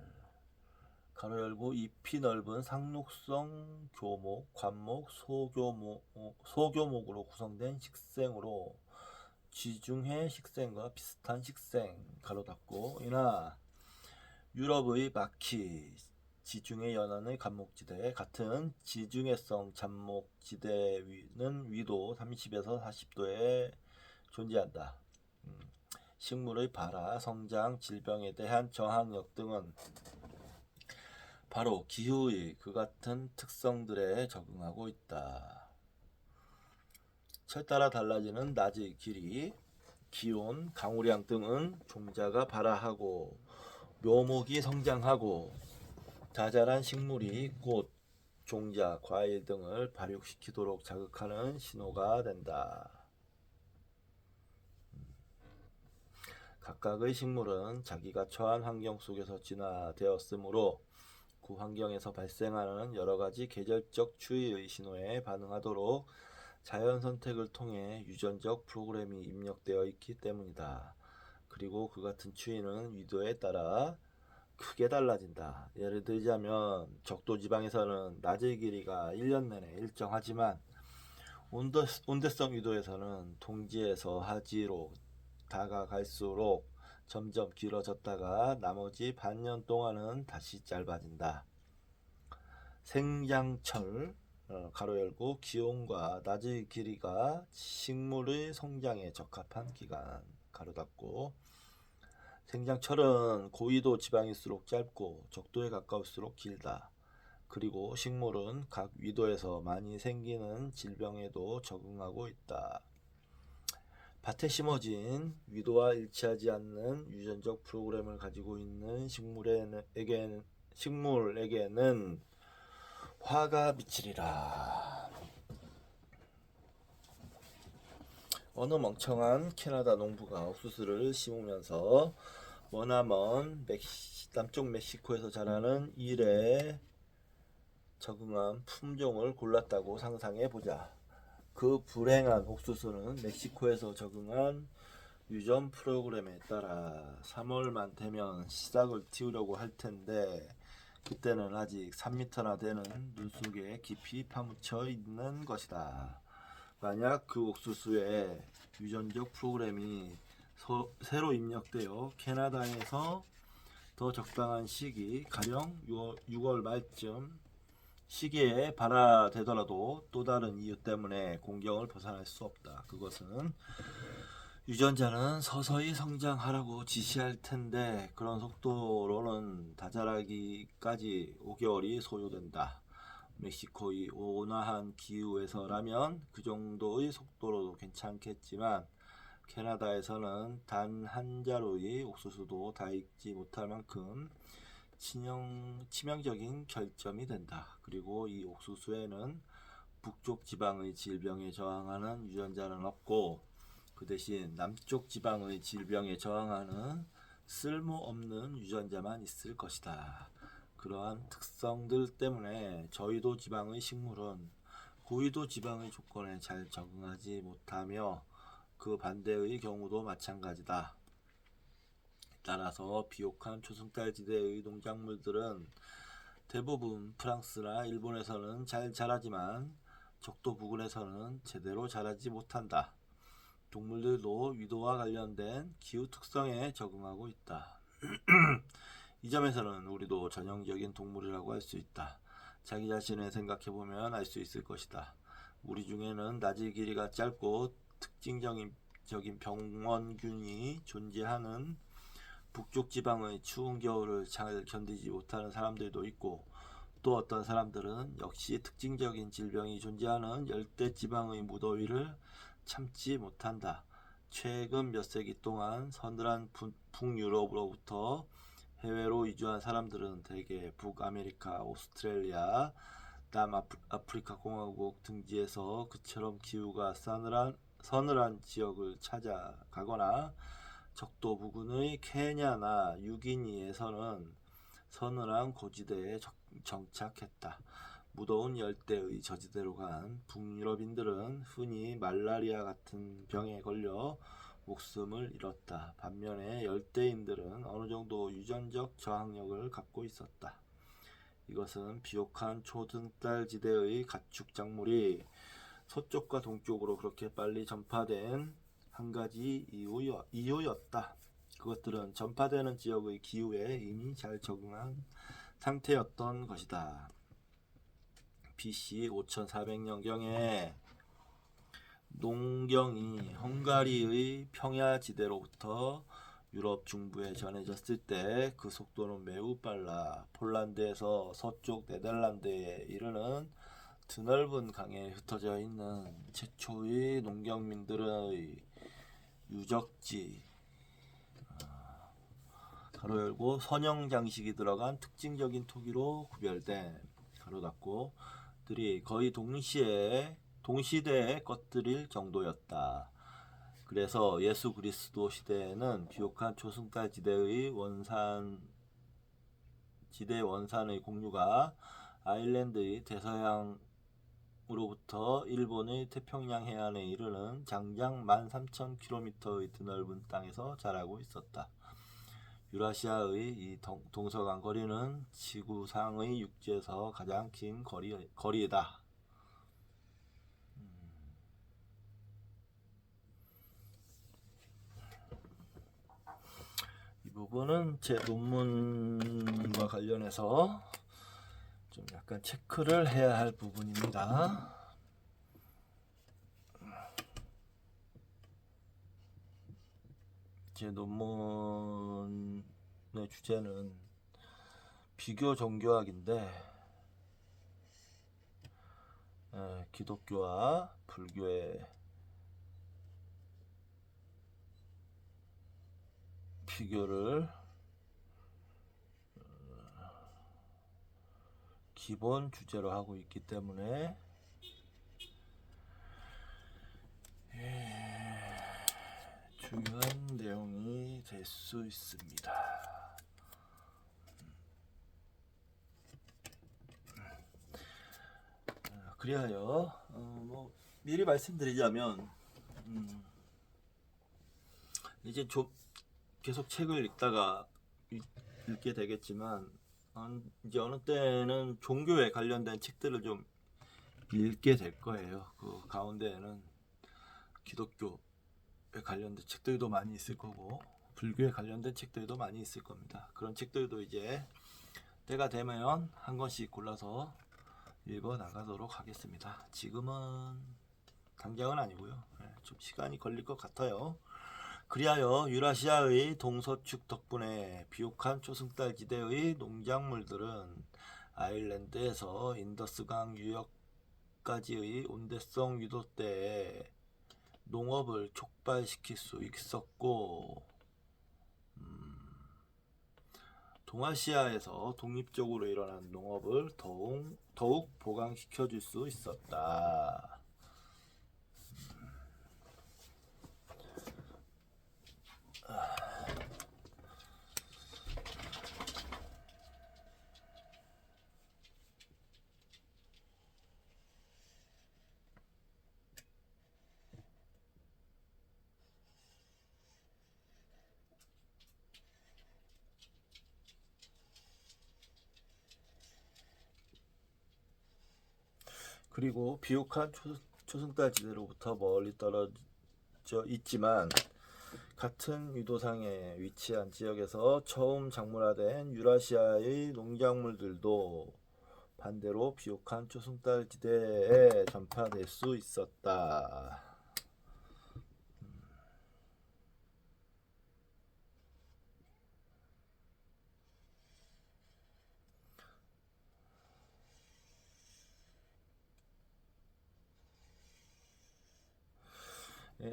가로 열고 잎이 넓은 상록성 교목, 관목, 소교목으로 구성된 식생으로 지중해 식생과 비슷한 식생 가로 닫고 이나 유럽의 마키 지중해 연안의 간목지대 같은 지중해성 잡목지대는 위도 30에서 40도에 존재한다. 식물의 발화, 성장, 질병에 대한 저항력 등은 바로 기후의 그 같은 특성들에 적응하고 있다. 철 따라 달라지는 낮의 길이, 기온, 강우량 등은 종자가 발화하고 묘목이 성장하고 자잘한 식물이 꽃, 종자, 과일 등을 발육시키도록 자극하는 신호가 된다. 각각의 식물은 자기가 처한 환경 속에서 진화되었으므로 그 환경에서 발생하는 여러가지 계절적 추위의 신호에 반응하도록 자연 선택을 통해 유전적 프로그램이 입력되어 있기 때문이다. 그리고 그 같은 추위는 위도에 따라 크게 달라진다. 예를 들자면 적도 지방에서는 낮의 길이가 1년 내내 일정하지만 온대성 위도에서는 동지에서 하지로 다가갈수록 점점 길어졌다가 나머지 반년 동안은 다시 짧아진다. 생장철 가로 열고 기온과 낮의 길이가 식물의 성장에 적합한 기간 가로 닫고 생장철은 고위도 지방일수록 짧고 적도에 가까울수록 길다. 그리고 식물은 각 위도에서 많이 생기는 질병에도 적응하고 있다. 밭에 심어진 위도와 일치하지 않는 유전적 프로그램을 가지고 있는 식물에게는 화가 미치리라. 어느 멍청한 캐나다 농부가 옥수수를 심으면서 머나먼 남쪽 멕시코에서 자라는 일에 적응한 품종을 골랐다고 상상해보자. 그 불행한 옥수수는 멕시코에서 적응한 유전 프로그램에 따라 3월만 되면 씨싹을 틔우려고 할 텐데 그때는 아직 3m나 되는 눈 속에 깊이 파묻혀 있는 것이다. 만약 그 옥수수의 유전적 프로그램이 새로 입력되어 캐나다에서 더 적당한 시기, 가령 6월 말쯤 시기에 발화되더라도 또 다른 이유 때문에 공경을 벗어날 수 없다. 그것은 유전자는 서서히 성장하라고 지시할 텐데 그런 속도로는 다 자라기까지 5개월이 소요된다. 멕시코의 온화한 기후에서라면 그 정도의 속도로도 괜찮겠지만 캐나다에서는 단 한 자루의 옥수수도 다 익지 못할 만큼 치명적인 결점이 된다. 그리고 이 옥수수에는 북쪽 지방의 질병에 저항하는 유전자는 없고 그 대신 남쪽 지방의 질병에 저항하는 쓸모없는 유전자만 있을 것이다. 그러한 특성들 때문에 저위도 지방의 식물은 고위도 지방의 조건에 잘 적응하지 못하며 그 반대의 경우도 마찬가지다. 따라서 비옥한 초승달 지대의 농작물들은 대부분 프랑스나 일본에서는 잘 자라지만 적도 부근에서는 제대로 자라지 못한다. 동물들도 위도와 관련된 기후 특성에 적응하고 있다. 이 점에서는 우리도 전형적인 동물이라고 할 수 있다. 자기 자신을 생각해보면 알 수 있을 것이다. 우리 중에는 낮의 길이가 짧고 특징적인 병원균이 존재하는 북쪽 지방의 추운 겨울을 잘 견디지 못하는 사람들도 있고 또 어떤 사람들은 역시 특징적인 질병이 존재하는 열대 지방의 무더위를 참지 못한다. 최근 몇 세기 동안 서늘한 북유럽으로부터 해외로 이주한 사람들은 대개 북아메리카, 오스트레일리아, 남아프리카 공화국 등지에서 그처럼 기후가 서늘한 지역을 찾아가거나 적도 부근의 케냐나 유기니에서는 서늘한 고지대에 정착했다. 무더운 열대의 저지대로 간 북유럽인들은 흔히 말라리아 같은 병에 걸려 목숨을 잃었다. 반면에 열대인들은 어느 정도 유전적 저항력을 갖고 있었다. 이것은 비옥한 초등달 지대의 가축 작물이 서쪽과 동쪽으로 그렇게 빨리 전파된 한 가지 이유였다. 그것들은 전파되는 지역의 기후에 이미 잘 적응한 상태였던 것이다. BC 5400년경에 농경이 헝가리의 평야지대로부터 유럽 중부에 전해졌을 때 그 속도는 매우 빨라 폴란드에서 서쪽 네덜란드에 이르는 드넓은 강에 흩어져 있는 최초의 농경민들의 유적지 가로 열고 선형 장식이 들어간 특징적인 토기로 구별된 가로 닫고 들이 거의 동시대에 것들일 정도였다. 그래서 예수 그리스도 시대에는 비옥한 초승달 지대의 원산의 공류가 아일랜드의 대서양으로부터 일본의 태평양 해안에 이르는 장장 13,000km의 드넓은 땅에서 자라고 있었다. 유라시아의 이 동서간 거리는 지구상의 육지에서 가장 긴 거리이다. 이 부분은 제 논문과 관련해서 좀 약간 체크를 해야 할 부분입니다. 제 논문의 주제는 비교 종교학인데 기독교와 불교의 비교를 기본 주제로 하고 있기 때문에 중요한 내용이 될 수 있습니다. 그리하여 미리 말씀드리자면 이제 계속 책을 읽다가 읽게 되겠지만 이제 어느 때는 종교에 관련된 책들을 좀 읽게 될 거예요. 그 가운데에는 기독교에 관련된 책들도 많이 있을 거고 불교에 관련된 책들도 많이 있을 겁니다. 그런 책들도 이제 때가 되면 한 권씩 골라서 읽어 나가도록 하겠습니다. 지금은 당장은 아니고요. 좀 시간이 걸릴 것 같아요. 그리하여 유라시아의 동서축 덕분에 비옥한 초승달 지대의 농작물들은 아일랜드에서 인더스강 유역까지의 온대성 유도 때에 농업을 촉발시킬 수 있었고 동아시아에서 독립적으로 일어난 농업을 더욱 보강시켜 줄 수 있었다. 그리고 비옥한 초승달 지대로부터 멀리 떨어져 있지만 같은 유도상에 위치한 지역에서 처음 작물화된 유라시아의 농작물들도 반대로 비옥한 초승달 지대에 전파될 수 있었다.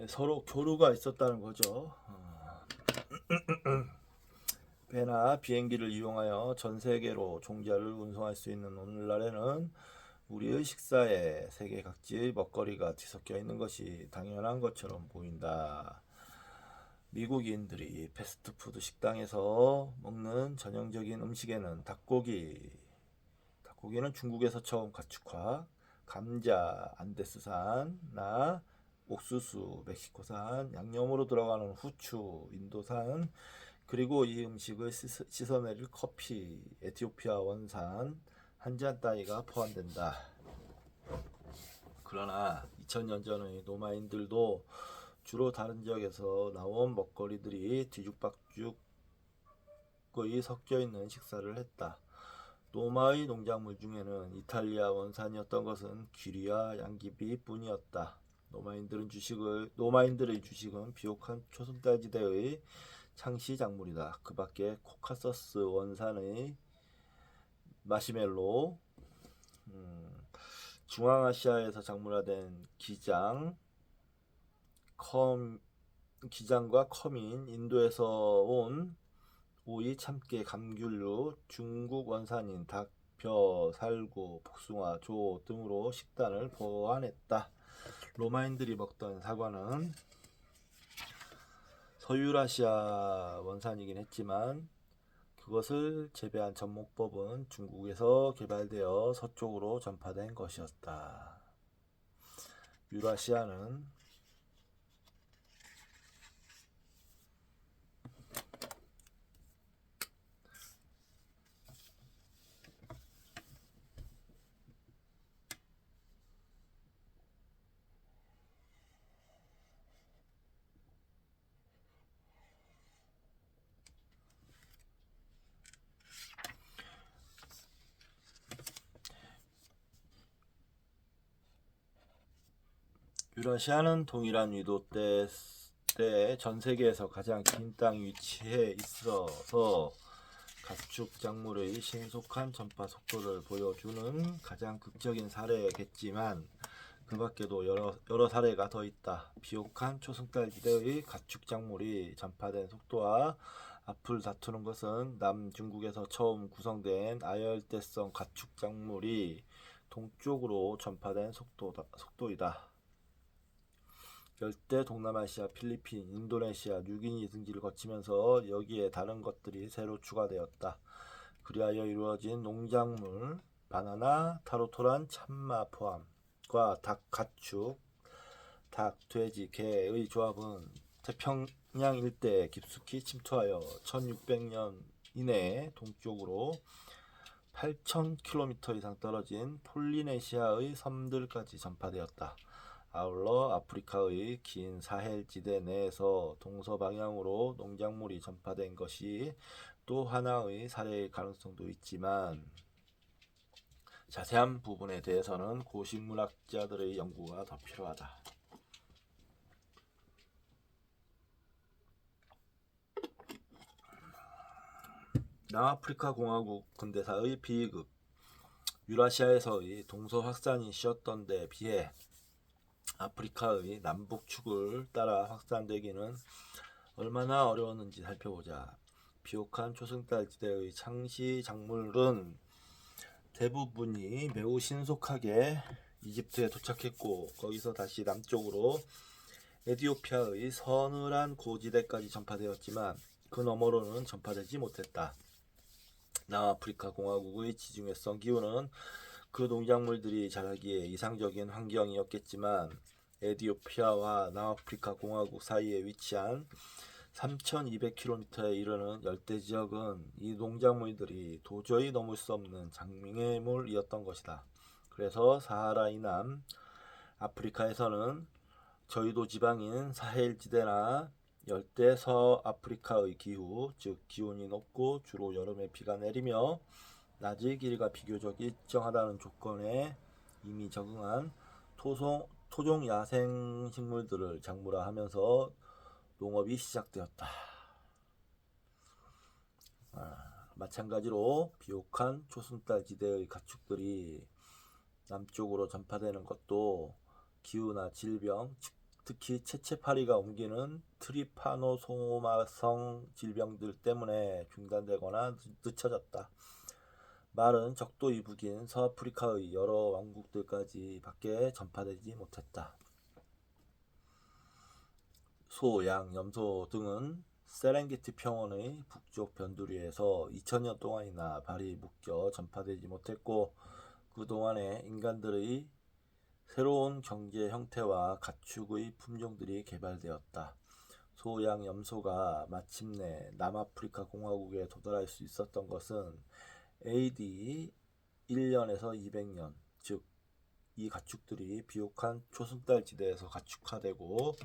서로 교류가 있었다는 거죠. 배나 비행기를 이용하여 전 세계로 종자를 운송할 수 있는 오늘날에는 우리의 식사에 세계 각지의 먹거리가 뒤섞여 있는 것이 당연한 것처럼 보인다. 미국인들이 패스트푸드 식당에서 먹는 전형적인 음식에는 닭고기는 중국에서 처음 가축화, 감자 안데스산나 옥수수 멕시코산, 양념으로 들어가는 후추 인도산, 그리고 이 음식을 씻어내릴 커피 에티오피아 원산 한 잔 따위가 포함된다. 그러나 2000년 전의 노마인들도 주로 다른 지역에서 나온 먹거리들이 뒤죽박죽의 섞여있는 식사를 했다. 노마의 농작물 중에는 이탈리아 원산이었던 것은 귀리와 양귀비 뿐이었다. 노마인들의 주식은 비옥한 초승달지대의 창시 작물이다. 그 밖에 코카서스 원산의 마시멜로, 중앙아시아에서 작물화된 기장과 커민, 인도에서 온 오이, 참깨, 감귤류, 중국 원산인 닭, 벼, 살구, 복숭아, 조 등으로 식단을 보완했다. 로마인들이 먹던 사과는 서유라시아 원산이긴 했지만 그것을 재배한 접목법은 중국에서 개발되어 서쪽으로 전파된 것이었다. 유라시아는 동일한 위도 때 전 세계에서 가장 긴 땅 위치에 있어서 가축 작물의 신속한 전파 속도를 보여주는 가장 극적인 사례겠지만 그 밖에도 여러 사례가 더 있다. 비옥한 초승달 지대의 가축 작물이 전파된 속도와 앞을 다투는 것은 남중국에서 처음 구성된 아열대성 가축 작물이 동쪽으로 전파된 속도이다. 열대 동남아시아, 필리핀, 인도네시아, 뉴기니 등지를 거치면서 여기에 다른 것들이 새로 추가되었다. 그리하여 이루어진 농작물, 바나나, 타로토란, 참마 포함과 닭, 가축, 닭, 돼지, 개의 조합은 태평양 일대에 깊숙이 침투하여 1600년 이내에 동쪽으로 8000km 이상 떨어진 폴리네시아의 섬들까지 전파되었다. 아울러 아프리카의 긴 사헬 지대 내에서 동서방향으로 농작물이 전파된 것이 또 하나의 사례일 가능성도 있지만 자세한 부분에 대해서는 고식물학자들의 연구가 더 필요하다. 남아프리카 공화국 근대사의 비급 유라시아에서의 동서 확산이 쉬었던 데 비해 아프리카의 남북축을 따라 확산되기는 얼마나 어려웠는지 살펴보자. 비옥한 초승달지대의 창시 작물은 대부분이 매우 신속하게 이집트에 도착했고 거기서 다시 남쪽으로 에티오피아의 서늘한 고지대까지 전파되었지만 그 너머로는 전파되지 못했다. 남아프리카 공화국의 지중해성 기후는 그 농작물들이 자라기에 이상적인 환경이었겠지만 에티오피아와 남아프리카 공화국 사이에 위치한 3200km에 이르는 열대지역은 이 농작물들이 도저히 넘을 수 없는 장애물이었던 것이다. 그래서 사하라 이남 아프리카에서는 저유도 지방인 사헬지대나 열대 서아프리카의 기후, 즉 기온이 높고 주로 여름에 비가 내리며 낮의 길이가 비교적 일정하다는 조건에 이미 적응한 토종 야생 식물들을 작물화하면서 농업이 시작되었다. 마찬가지로 비옥한 초승달 지대의 가축들이 남쪽으로 전파되는 것도 기후나 질병, 특히 채채파리가 옮기는 트리파노소마성 질병들 때문에 중단되거나 늦춰졌다. 말은 적도 이북인 서아프리카의 여러 왕국들까지 밖에 전파되지 못했다. 소, 양, 염소 등은 세렝게티 평원의 북쪽 변두리에서 2000년 동안이나 발이 묶여 전파되지 못했고 그동안에 인간들의 새로운 경제 형태와 가축의 품종들이 개발되었다. 소, 양, 염소가 마침내 남아프리카 공화국에 도달할 수 있었던 것은 AD 1년에서 200년, 즉 이 가축들이 비옥한 초승달 지대에서 가축화되고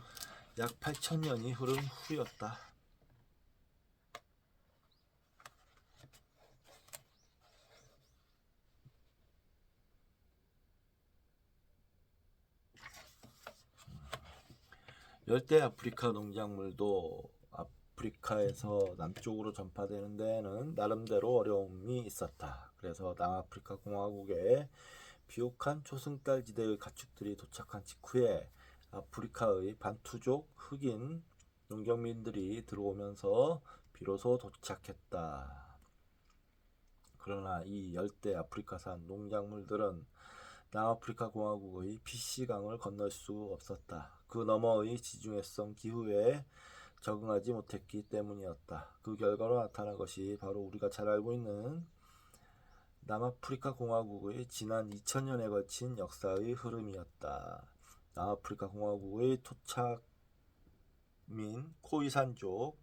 약 8000년이 흐른 후였다. 열대 아프리카 농작물도 아프리카에서 남쪽으로 전파되는 데에는 나름대로 어려움이 있었다. 그래서 남아프리카 공화국에 비옥한 초승달 지대의 가축들이 도착한 직후에 아프리카의 반투족 흑인 농경민들이 들어오면서 비로소 도착했다. 그러나 이 열대 아프리카산 농작물들은 남아프리카 공화국의 PC강을 건널 수 없었다. 그 너머의 지중해성 기후에 적응하지 못했기 때문이었다. 그 결과로 나타난 것이 바로 우리가 잘 알고 있는 남아프리카 공화국의 지난 2000년에 걸친 역사의 흐름이었다. 남아프리카 공화국의 토착민 코이산족,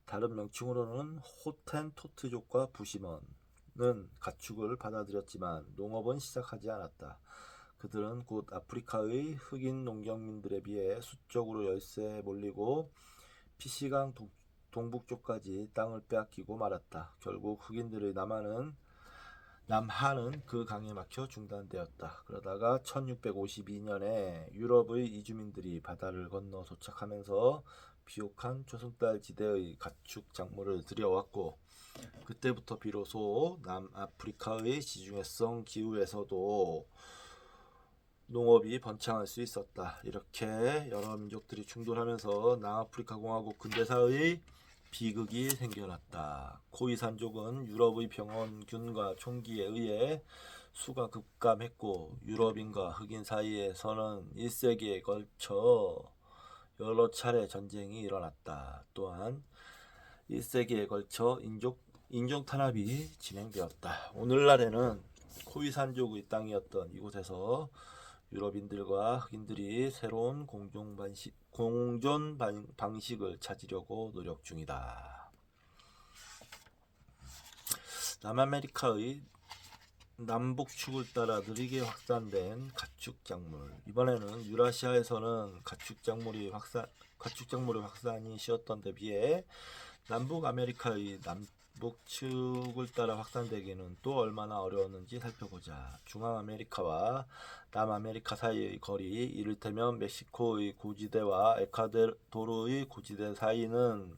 다른 명칭으로는 호텐토트족과 부시먼은 가축을 받아들였지만 농업은 시작하지 않았다. 그들은 곧 아프리카의 흑인 농경민들에 비해 수적으로 열세에 몰리고 피시강 동북쪽까지 땅을 빼앗기고 말았다. 결국 흑인들의 남하는 그 강에 막혀 중단되었다. 그러다가 1652년에 유럽의 이주민들이 바다를 건너 도착하면서 비옥한 초승달 지대의 가축 작물을 들여왔고 그때부터 비로소 남아프리카의 지중해성 기후에서도 농업이 번창할 수 있었다. 이렇게 여러 민족들이 충돌하면서 남아프리카 공화국 근대사의 비극이 생겨났다. 코이산족은 유럽의 병원균과 총기에 의해 수가 급감했고 유럽인과 흑인 사이에서는 1세기에 걸쳐 여러 차례 전쟁이 일어났다. 또한 1세기에 걸쳐 인종 탄압이 진행되었다. 오늘날에는 코이산족의 땅이었던 이곳에서 유럽인들과 흑인들이 새로운 공존 방식을 찾으려고 노력 중이다. 남아메리카의 남북축을 따라 느리게 확산된 가축작물. 이번에는 유라시아에서는 가축작물의 확산이 쉬웠던 데 비해 남북 아메리카의 남북축을 따라 확산되기는 또 얼마나 어려웠는지 살펴보자. 중앙 아메리카와 남아메리카 사이의 거리, 이를테면 멕시코의 고지대와 에콰도르의 고지대 사이는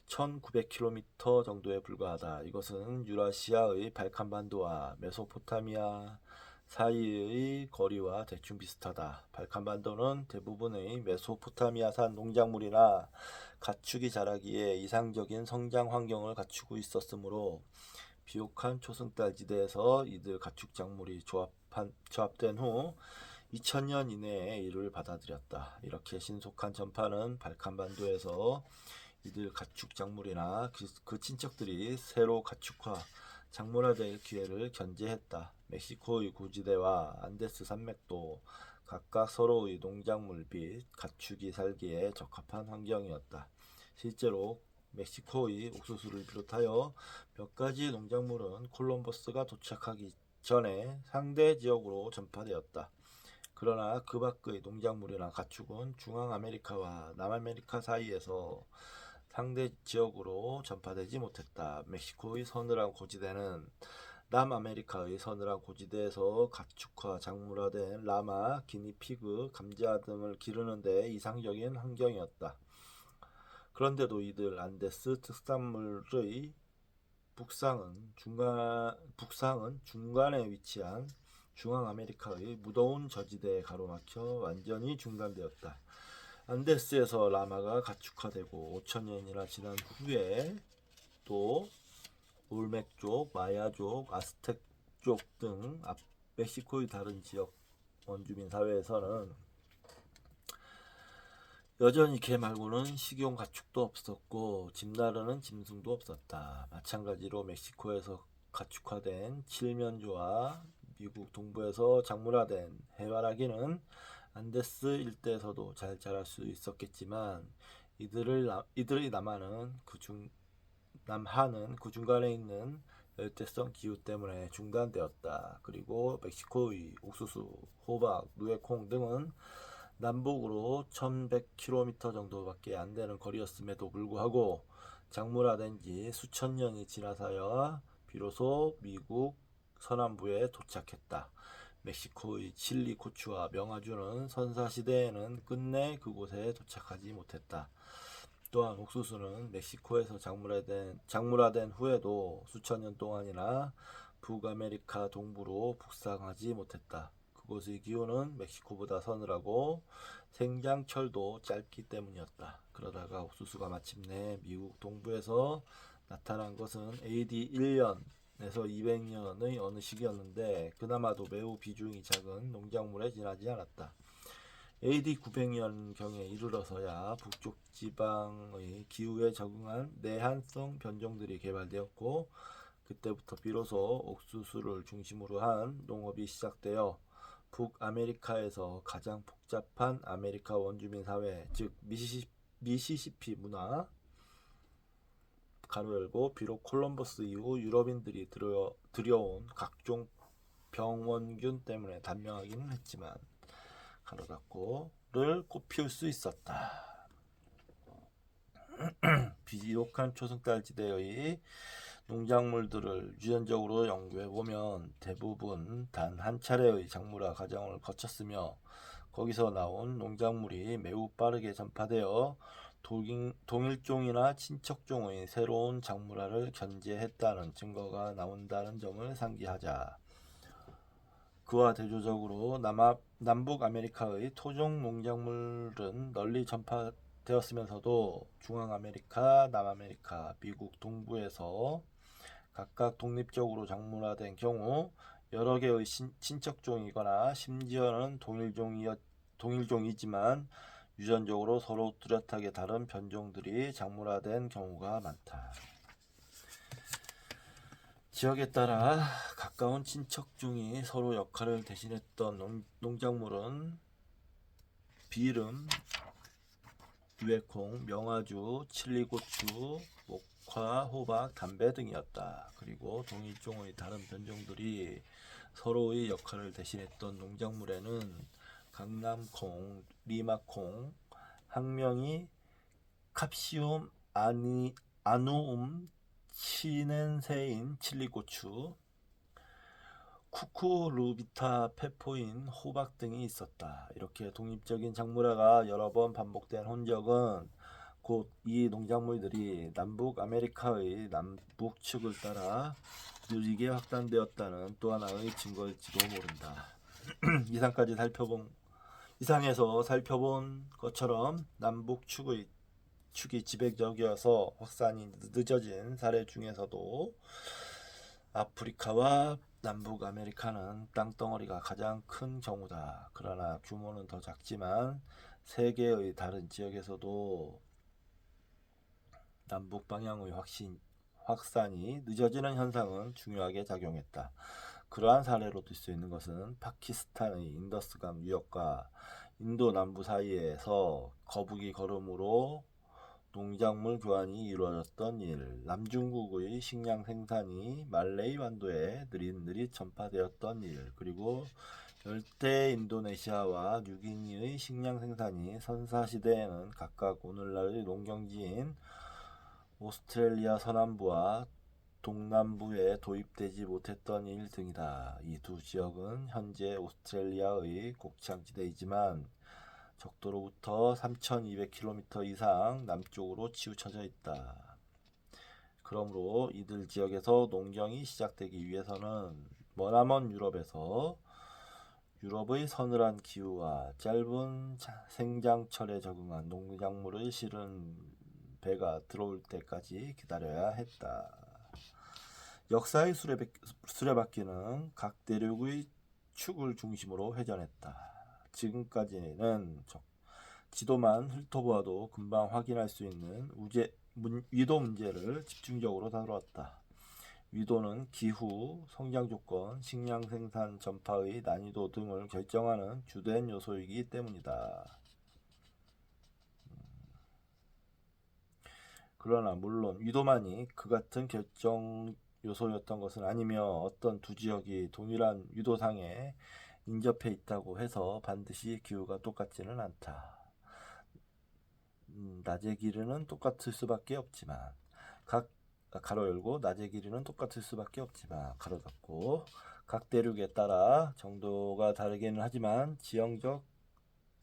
1900km 정도에 불과하다. 이것은 유라시아의 발칸반도와 메소포타미아 사이의 거리와 대충 비슷하다. 발칸반도는 대부분의 메소포타미아산 농작물이나 가축이 자라기에 이상적인 성장 환경을 갖추고 있었으므로 비옥한 초승달 지대에서 이들 가축작물이 조합된 후 2000년 이내에 이를 받아들였다. 이렇게 신속한 전파는 발칸반도에서 이들 가축작물이나 그 친척들이 새로 가축화, 작물화될 기회를 견제했다. 멕시코의 고지대와 안데스 산맥도 각각 서로의 농작물 및 가축이 살기에 적합한 환경이었다. 실제로 멕시코의 옥수수를 비롯하여 몇 가지 농작물은 콜럼버스가 도착하기 전에 상대 지역으로 전파되었다. 그러나 그 밖의 농작물이나 가축은 중앙 아메리카와 남아메리카 사이에서 상대 지역으로 전파되지 못했다. 멕시코의 서늘한 고지대는 남아메리카의 서늘한 고지대에서 가축화, 작물화된 라마, 기니피그, 감자 등을 기르는 데 이상적인 환경이었다. 그런데도 이들 안데스 특산물의 북상은 중간에 위치한 중앙 아메리카의 무더운 저지대에 가로막혀 완전히 중단되었다. 안데스에서 라마가 가축화되고 5천년이나 지난 후에 또 올멕족, 마야족, 아스텍족 등 멕시코의 다른 지역 원주민 사회에서는 여전히 개 말고는 식용 가축도 없었고 집 나르는 짐승도 없었다. 마찬가지로 멕시코에서 가축화된 칠면조와 미국 동부에서 작물화된 해바라기는 안데스 일대에서도 잘 자랄 수 있었겠지만 이들의 남하는 그 중간에 있는 열대성 기후 때문에 중단되었다. 그리고 멕시코의 옥수수, 호박, 누에콩 등은 남북으로 1100km 정도밖에 안 되는 거리였음에도 불구하고 작물화된 지 수천 년이 지나서야 비로소 미국 서남부에 도착했다. 멕시코의 칠리, 고추와 명아주는 선사시대에는 끝내 그곳에 도착하지 못했다. 또한 옥수수는 멕시코에서 작물화된 후에도 수천 년 동안이나 북아메리카 동부로 북상하지 못했다. 그곳의 기후는 멕시코보다 서늘하고 생장철도 짧기 때문이었다. 그러다가 옥수수가 마침내 미국 동부에서 나타난 것은 AD 1년에서 200년의 어느 시기였는데 그나마도 매우 비중이 작은 농작물에 지나지 않았다. AD 900년경에 이르러서야 북쪽 지방의 기후에 적응한 내한성 변종들이 개발되었고 그때부터 비로소 옥수수를 중심으로 한 농업이 시작되어 북아메리카에서 가장 복잡한 아메리카 원주민 사회, 즉 미시시피 문화 가로 열고 비록 콜럼버스 이후 유럽인들이 들여온 각종 병원균 때문에 단명하기는 했지만 가로 닫고를 꽃피울 수 있었다. 비옥한 초승달지대의 농작물들을 유전적으로 연구해보면 대부분 단 한 차례의 작물화 과정을 거쳤으며 거기서 나온 농작물이 매우 빠르게 전파되어 동일종이나 친척종의 새로운 작물화를 견제했다는 증거가 나온다는 점을 상기하자. 그와 대조적으로 남북 아메리카의 토종 농작물은 널리 되었으면서도 중앙아메리카, 남아메리카, 미국 동부에서 각각 독립적으로 작물화된 경우 여러 개의 친척종이거나 심지어는 동일종이지만 유전적으로 서로 뚜렷하게 다른 변종들이 작물화된 경우가 많다. 지역에 따라 가까운 친척종이 서로 역할을 대신했던 농작물은 비름, 유해콩, 명아주, 칠리고추, 목화, 호박, 담배 등이었다. 그리고 동일종의 다른 변종들이 서로의 역할을 대신했던 농작물에는 강남콩, 리마콩, 학명이 캅시움 아누움 치넨세인 칠리고추, 쿠쿠루비타 페포인 호박 등이 있었다. 이렇게 독립적인 작물화가 여러 번 반복된 흔적은 곧 이 농작물들이 남북 아메리카의 남북측을 따라 느리게 확산되었다는 또 하나의 증거일지도 모른다. 이상에서 살펴본 것처럼 남북 축이 지배적이어서 확산이 늦어진 사례 중에서도 아프리카와 남북 아메리카는 땅덩어리가 가장 큰 경우다. 그러나 규모는 더 작지만 세계의 다른 지역에서도 남북 방향의 확산이 늦어지는 현상은 중요하게 작용했다. 그러한 사례로 들 수 있는 것은 파키스탄의 인더스강 유역과 인도 남부 사이에서 거북이 걸음으로 농작물 교환이 이루어졌던 일, 남중국의 식량 생산이 말레이 반도에 느릿느릿 전파되었던 일, 그리고 열대 인도네시아와 뉴기니의 식량 생산이 선사시대에는 각각 오늘날의 농경지인 오스트레일리아 서남부와 동남부에 도입되지 못했던 일 등이다. 이 두 지역은 현재 오스트레일리아의 곡창지대이지만 적도로부터 3,200km 이상 남쪽으로 치우쳐져 있다. 그러므로 이들 지역에서 농경이 시작되기 위해서는 머나먼 유럽에서 유럽의 서늘한 기후와 짧은 생장철에 적응한 농작물을 실은 배가 들어올 때까지 기다려야 했다. 역사의 수레바퀴는 각 대륙의 축을 중심으로 회전했다. 지금까지는 지도만 훑어보아도 금방 확인할 수 있는 위도 문제를 집중적으로 다루었다. 위도는 기후, 성장 조건, 식량 생산 전파의 난이도 등을 결정하는 주된 요소이기 때문이다. 그러나 물론 위도만이 그 같은 결정 요소였던 것은 아니며 어떤 두 지역이 동일한 위도상에 인접해 있다고 해서 반드시 기후가 똑같지는 않다. 낮의 길이는 똑같을 수밖에 없지만 가로 열고 낮의 길이는 똑같을 수밖에 없지만 가로 닫고 각 대륙에 따라 정도가 다르기는 하지만 지형적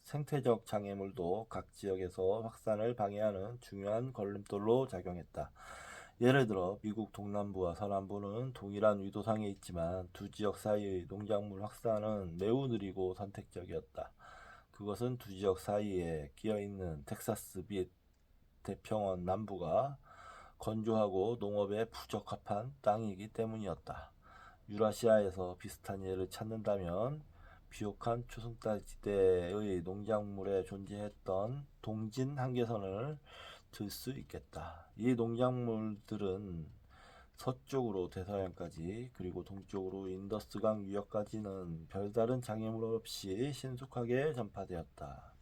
생태적 장애물도 각 지역에서 확산을 방해하는 중요한 걸림돌로 작용했다. 예를 들어 미국 동남부와 서남부는 동일한 위도상에 있지만 두 지역 사이의 농작물 확산은 매우 느리고 선택적이었다. 그것은 두 지역 사이에 끼어있는 텍사스 및 태평원 남부가 건조하고 농업에 부적합한 땅이기 때문이었다. 유라시아에서 비슷한 예를 찾는다면 비옥한 초승달 지대의 농작물에 존재했던 동진 한계선을 들 수 있겠다. 이 농작물들은 서쪽으로 대서양까지 그리고 동쪽으로 인더스강 유역까지는 별다른 장애물 없이 신속하게 전파되었다.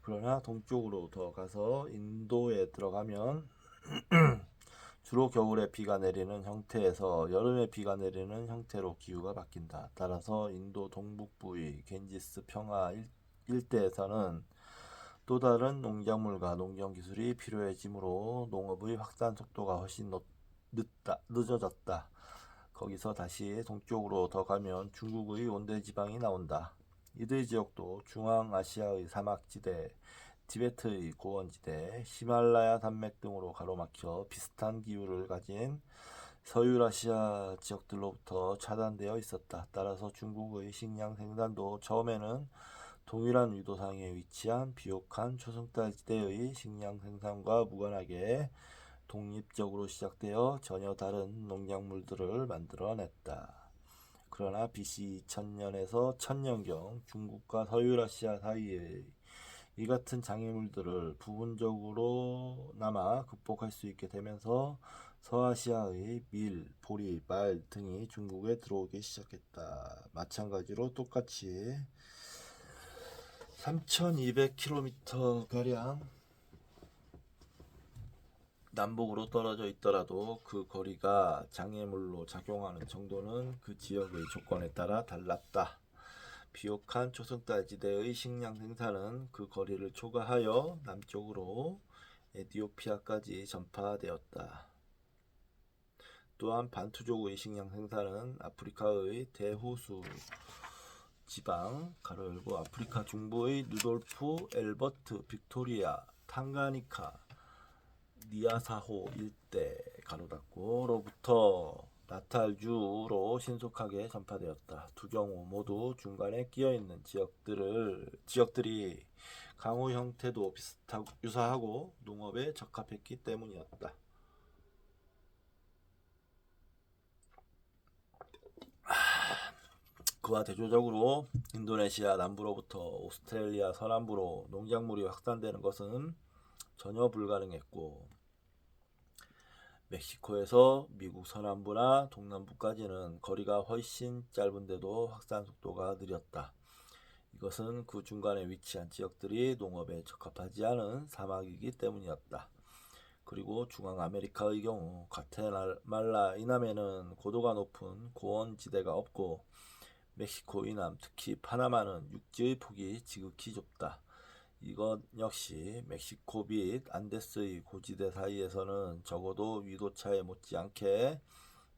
그러나 동쪽으로 더 가서 인도에 들어가면 주로 겨울에 비가 내리는 형태에서 여름에 비가 내리는 형태로 기후가 바뀐다. 따라서 인도 동북부의 겐지스 평화 일대에서는 또 다른 농작물과 농경기술이 필요해지므로 농업의 확산 속도가 훨씬 늦어졌다. 거기서 다시 동쪽으로 더 가면 중국의 온대지방이 나온다. 이들 지역도 중앙아시아의 사막지대, 티베트의 고원지대, 히말라야 산맥 등으로 가로막혀 비슷한 기후를 가진 서유라시아 지역들로부터 차단되어 있었다. 따라서 중국의 식량 생산도 처음에는 동일한 위도상에 위치한 비옥한 초승달지대의 식량 생산과 무관하게 독립적으로 시작되어 전혀 다른 농작물들을 만들어냈다. 그러나 BC 2000년에서 1000년경 중국과 서유라시아 사이의 이 같은 장애물들을 부분적으로나마 극복할 수 있게 되면서 서아시아의 밀, 보리, 말 등이 중국에 들어오기 시작했다. 마찬가지로 똑같이 3200km 남북으로 떨어져 있더라도 그 거리가 장애물로 작용하는 정도는 그 지역의 조건에 따라 달랐다. 비옥한 초승달지대의 식량 생산은 그 거리를 초과하여 남쪽으로 에티오피아까지 전파되었다. 또한 반투족의 식량 생산은 아프리카의 대호수 지방 가로 열고 아프리카 중부의 누돌프, 엘버트, 빅토리아, 탕가니카, 니아사호 일대 가로 닫고로부터 나탈주로 신속하게 전파되었다. 두 경우 모두 중간에 끼어있는 지역들이 강우 형태도 유사하고 농업에 적합했기 때문이었다. 그와 대조적으로 인도네시아 남부로부터 오스트레일리아 서남부로 농작물이 확산되는 것은 전혀 불가능했고, 멕시코에서 미국 서남부나 동남부까지는 거리가 훨씬 짧은데도 확산 속도가 느렸다. 이것은 그 중간에 위치한 지역들이 농업에 적합하지 않은 사막이기 때문이었다. 그리고 중앙아메리카의 경우 과테말라 이남에는 고도가 높은 고원지대가 없고, 멕시코 이남, 특히 파나마는 육지의 폭이 지극히 좁다. 이것 역시 멕시코 및 안데스의 고지대 사이에서는 적어도 위도차에 못지않게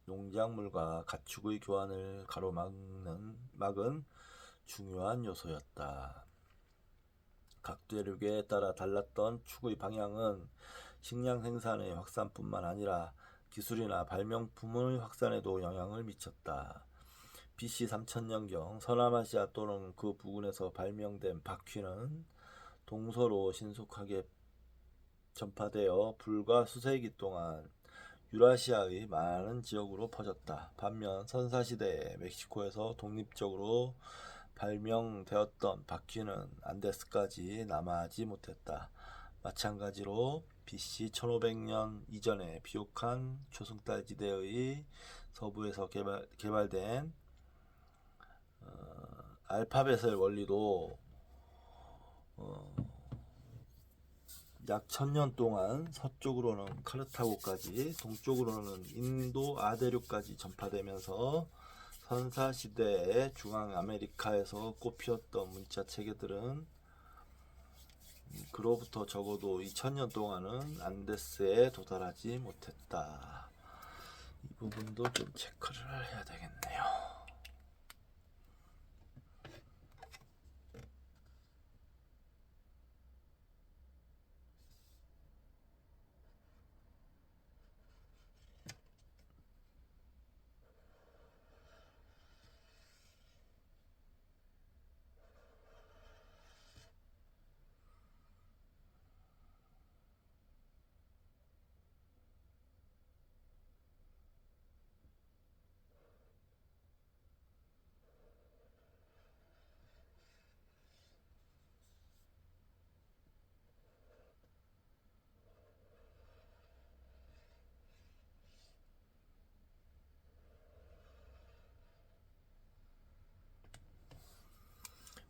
농작물과 가축의 교환을 가로막은 중요한 요소였다. 각 대륙에 따라 달랐던 축의 방향은 식량 생산의 확산뿐만 아니라 기술이나 발명품의 확산에도 영향을 미쳤다. BC 3000년경 서남아시아 또는 그 부근에서 발명된 바퀴는 동서로 신속하게 전파되어 불과 수세기 동안 유라시아의 많은 지역으로 퍼졌다. 반면 선사시대에 멕시코에서 독립적으로 발명되었던 바퀴는 안데스까지 남하하지 못했다. 마찬가지로 BC 1500년 이전에 비옥한 초승달지대의 서부에서 개발된 알파벳의 원리도 약 1000년 동안 서쪽으로는 카르타고까지, 동쪽으로는 인도 아대륙까지 전파되면서 선사시대에 중앙아메리카에서 꽃피웠던 문자 체계들은 그로부터 적어도 2000년 동안은 안데스에 도달하지 못했다. 이 부분도 좀 체크를 해야 되겠네요.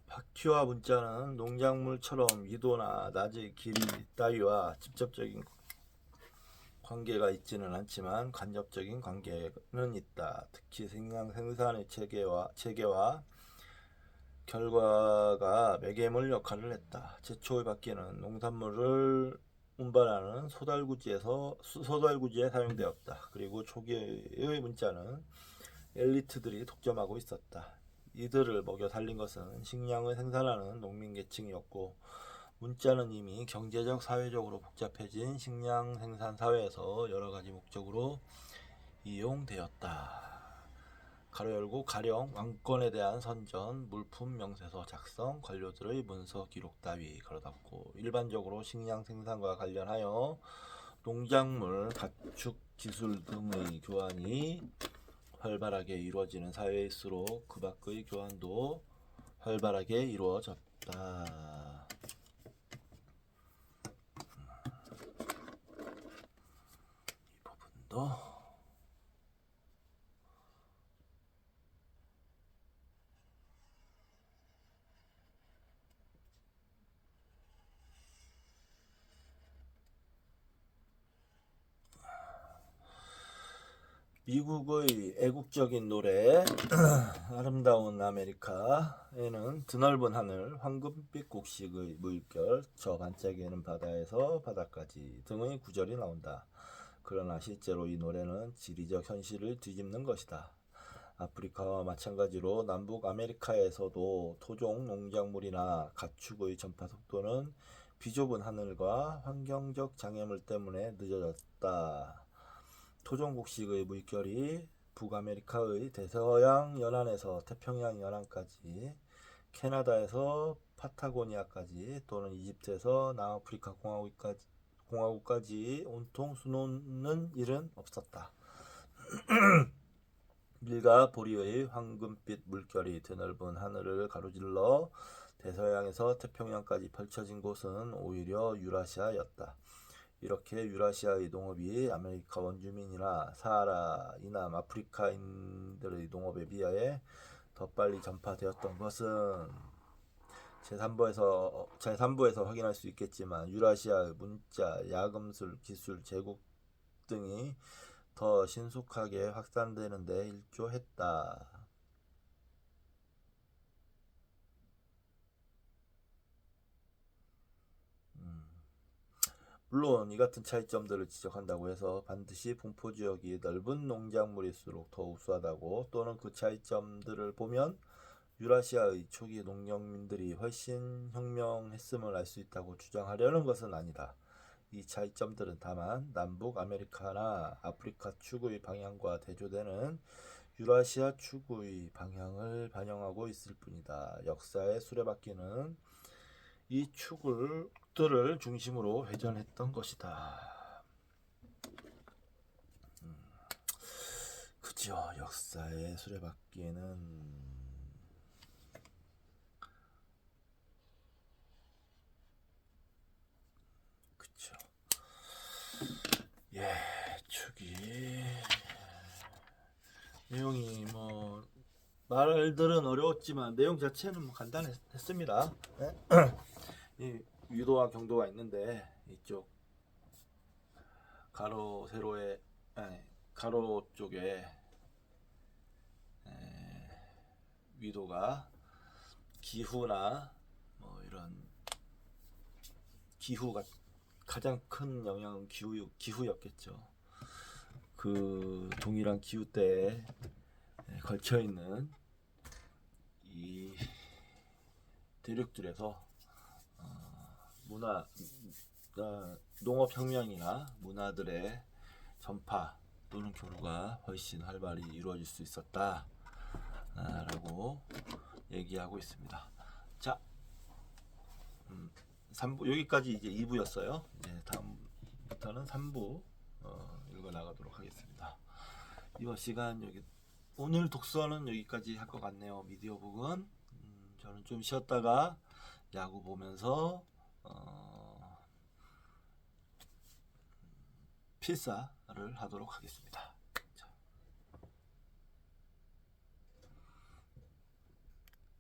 바퀴와 문자는 농작물처럼 위도나 낮의 길이 따위와 직접적인 관계가 있지는 않지만 간접적인 관계는 있다. 특히 생산의 체계와 결과가 매개물 역할을 했다. 제초의 바퀴는 농산물을 운반하는 소달구지에 사용되었다. 그리고 초기의 문자는 엘리트들이 독점하고 있었다. 이들을 먹여 살린 것은 식량을 생산하는 농민계층이었고, 문자는 이미 경제적, 사회적으로 복잡해진 식량 생산 사회에서 여러 가지 목적으로 이용되었다. 가로 열고 가령 왕권에 대한 선전, 물품 명세서 작성, 관료들의 문서 기록 따위 가로 닫고 일반적으로 식량 생산과 관련하여 농작물, 가축 기술 등의 교환이 활발하게 이루어지는 사회일수록 그 밖의 교환도 활발하게 이루어졌다. 이 부분도 미국의 애국적인 노래 아름다운 아메리카에는 드넓은 하늘, 황금빛 곡식의 물결, 저 반짝이는 바다에서 바다까지 등의 구절이 나온다. 그러나 실제로 이 노래는 지리적 현실을 뒤집는 것이다. 아프리카와 마찬가지로 남북 아메리카에서도 토종 농작물이나 가축의 전파 속도는 비좁은 하늘과 환경적 장애물 때문에 늦어졌다. 토종 곡식의 물결이 북아메리카의 대서양 연안에서 태평양 연안까지, 캐나다에서 파타고니아까지 또는 이집트에서 남아프리카 공화국까지 온통 수놓는 일은 없었다. 밀과 보리의 황금빛 물결이 드넓은 하늘을 가로질러 대서양에서 태평양까지 펼쳐진 곳은 오히려 유라시아였다. 이렇게 유라시아의 농업이 아메리카 원주민이나 사하라 이남 아프리카인들의 농업에 비하여 더 빨리 전파되었던 것은 제3부에서 확인할 수 있겠지만 유라시아의 문자, 야금술 기술 제국 등이 더 신속하게 확산되는 데 일조했다. 물론 이 같은 차이점들을 지적한다고 해서 반드시 분포지역이 넓은 농작물일수록 더 우수하다고, 또는 그 차이점들을 보면 유라시아의 초기 농경민들이 훨씬 혁명했음을 알 수 있다고 주장하려는 것은 아니다. 이 차이점들은 다만 남북 아메리카나 아프리카 추구의 방향과 대조되는 유라시아 추구의 방향을 반영하고 있을 뿐이다. 역사의 수레바퀴는 이 축들을 중심으로 회전했던 것이다. 그죠. 역사의 수레바퀴는 그쵸. 예, 축이 내용이 뭐 말들은 어려웠지만 내용 자체는 뭐 간단했습니다. 네? 이 유도와 경도가 있는데 이쪽 가로 세로에 가로 쪽에 위도가 기후나 뭐 이런 기후가 가장 큰 영향은 기후였겠죠. 그 동일한 기후대에 걸쳐 있는 이 대륙들에서 농업혁명이나 문화들의 전파 또는 교류가 훨씬 활발히 이루어질 수 있었다 라고 얘기하고 있습니다. 자, 3부 여기까지 이제 2부였어요. 이제 다음부터는 3부 읽어 나가도록 하겠습니다. 이번 시간 오늘 독서는 여기까지 할 것 같네요. 미디어북은 저는 좀 쉬었다가 야구 보면서 필사를 하도록 하겠습니다.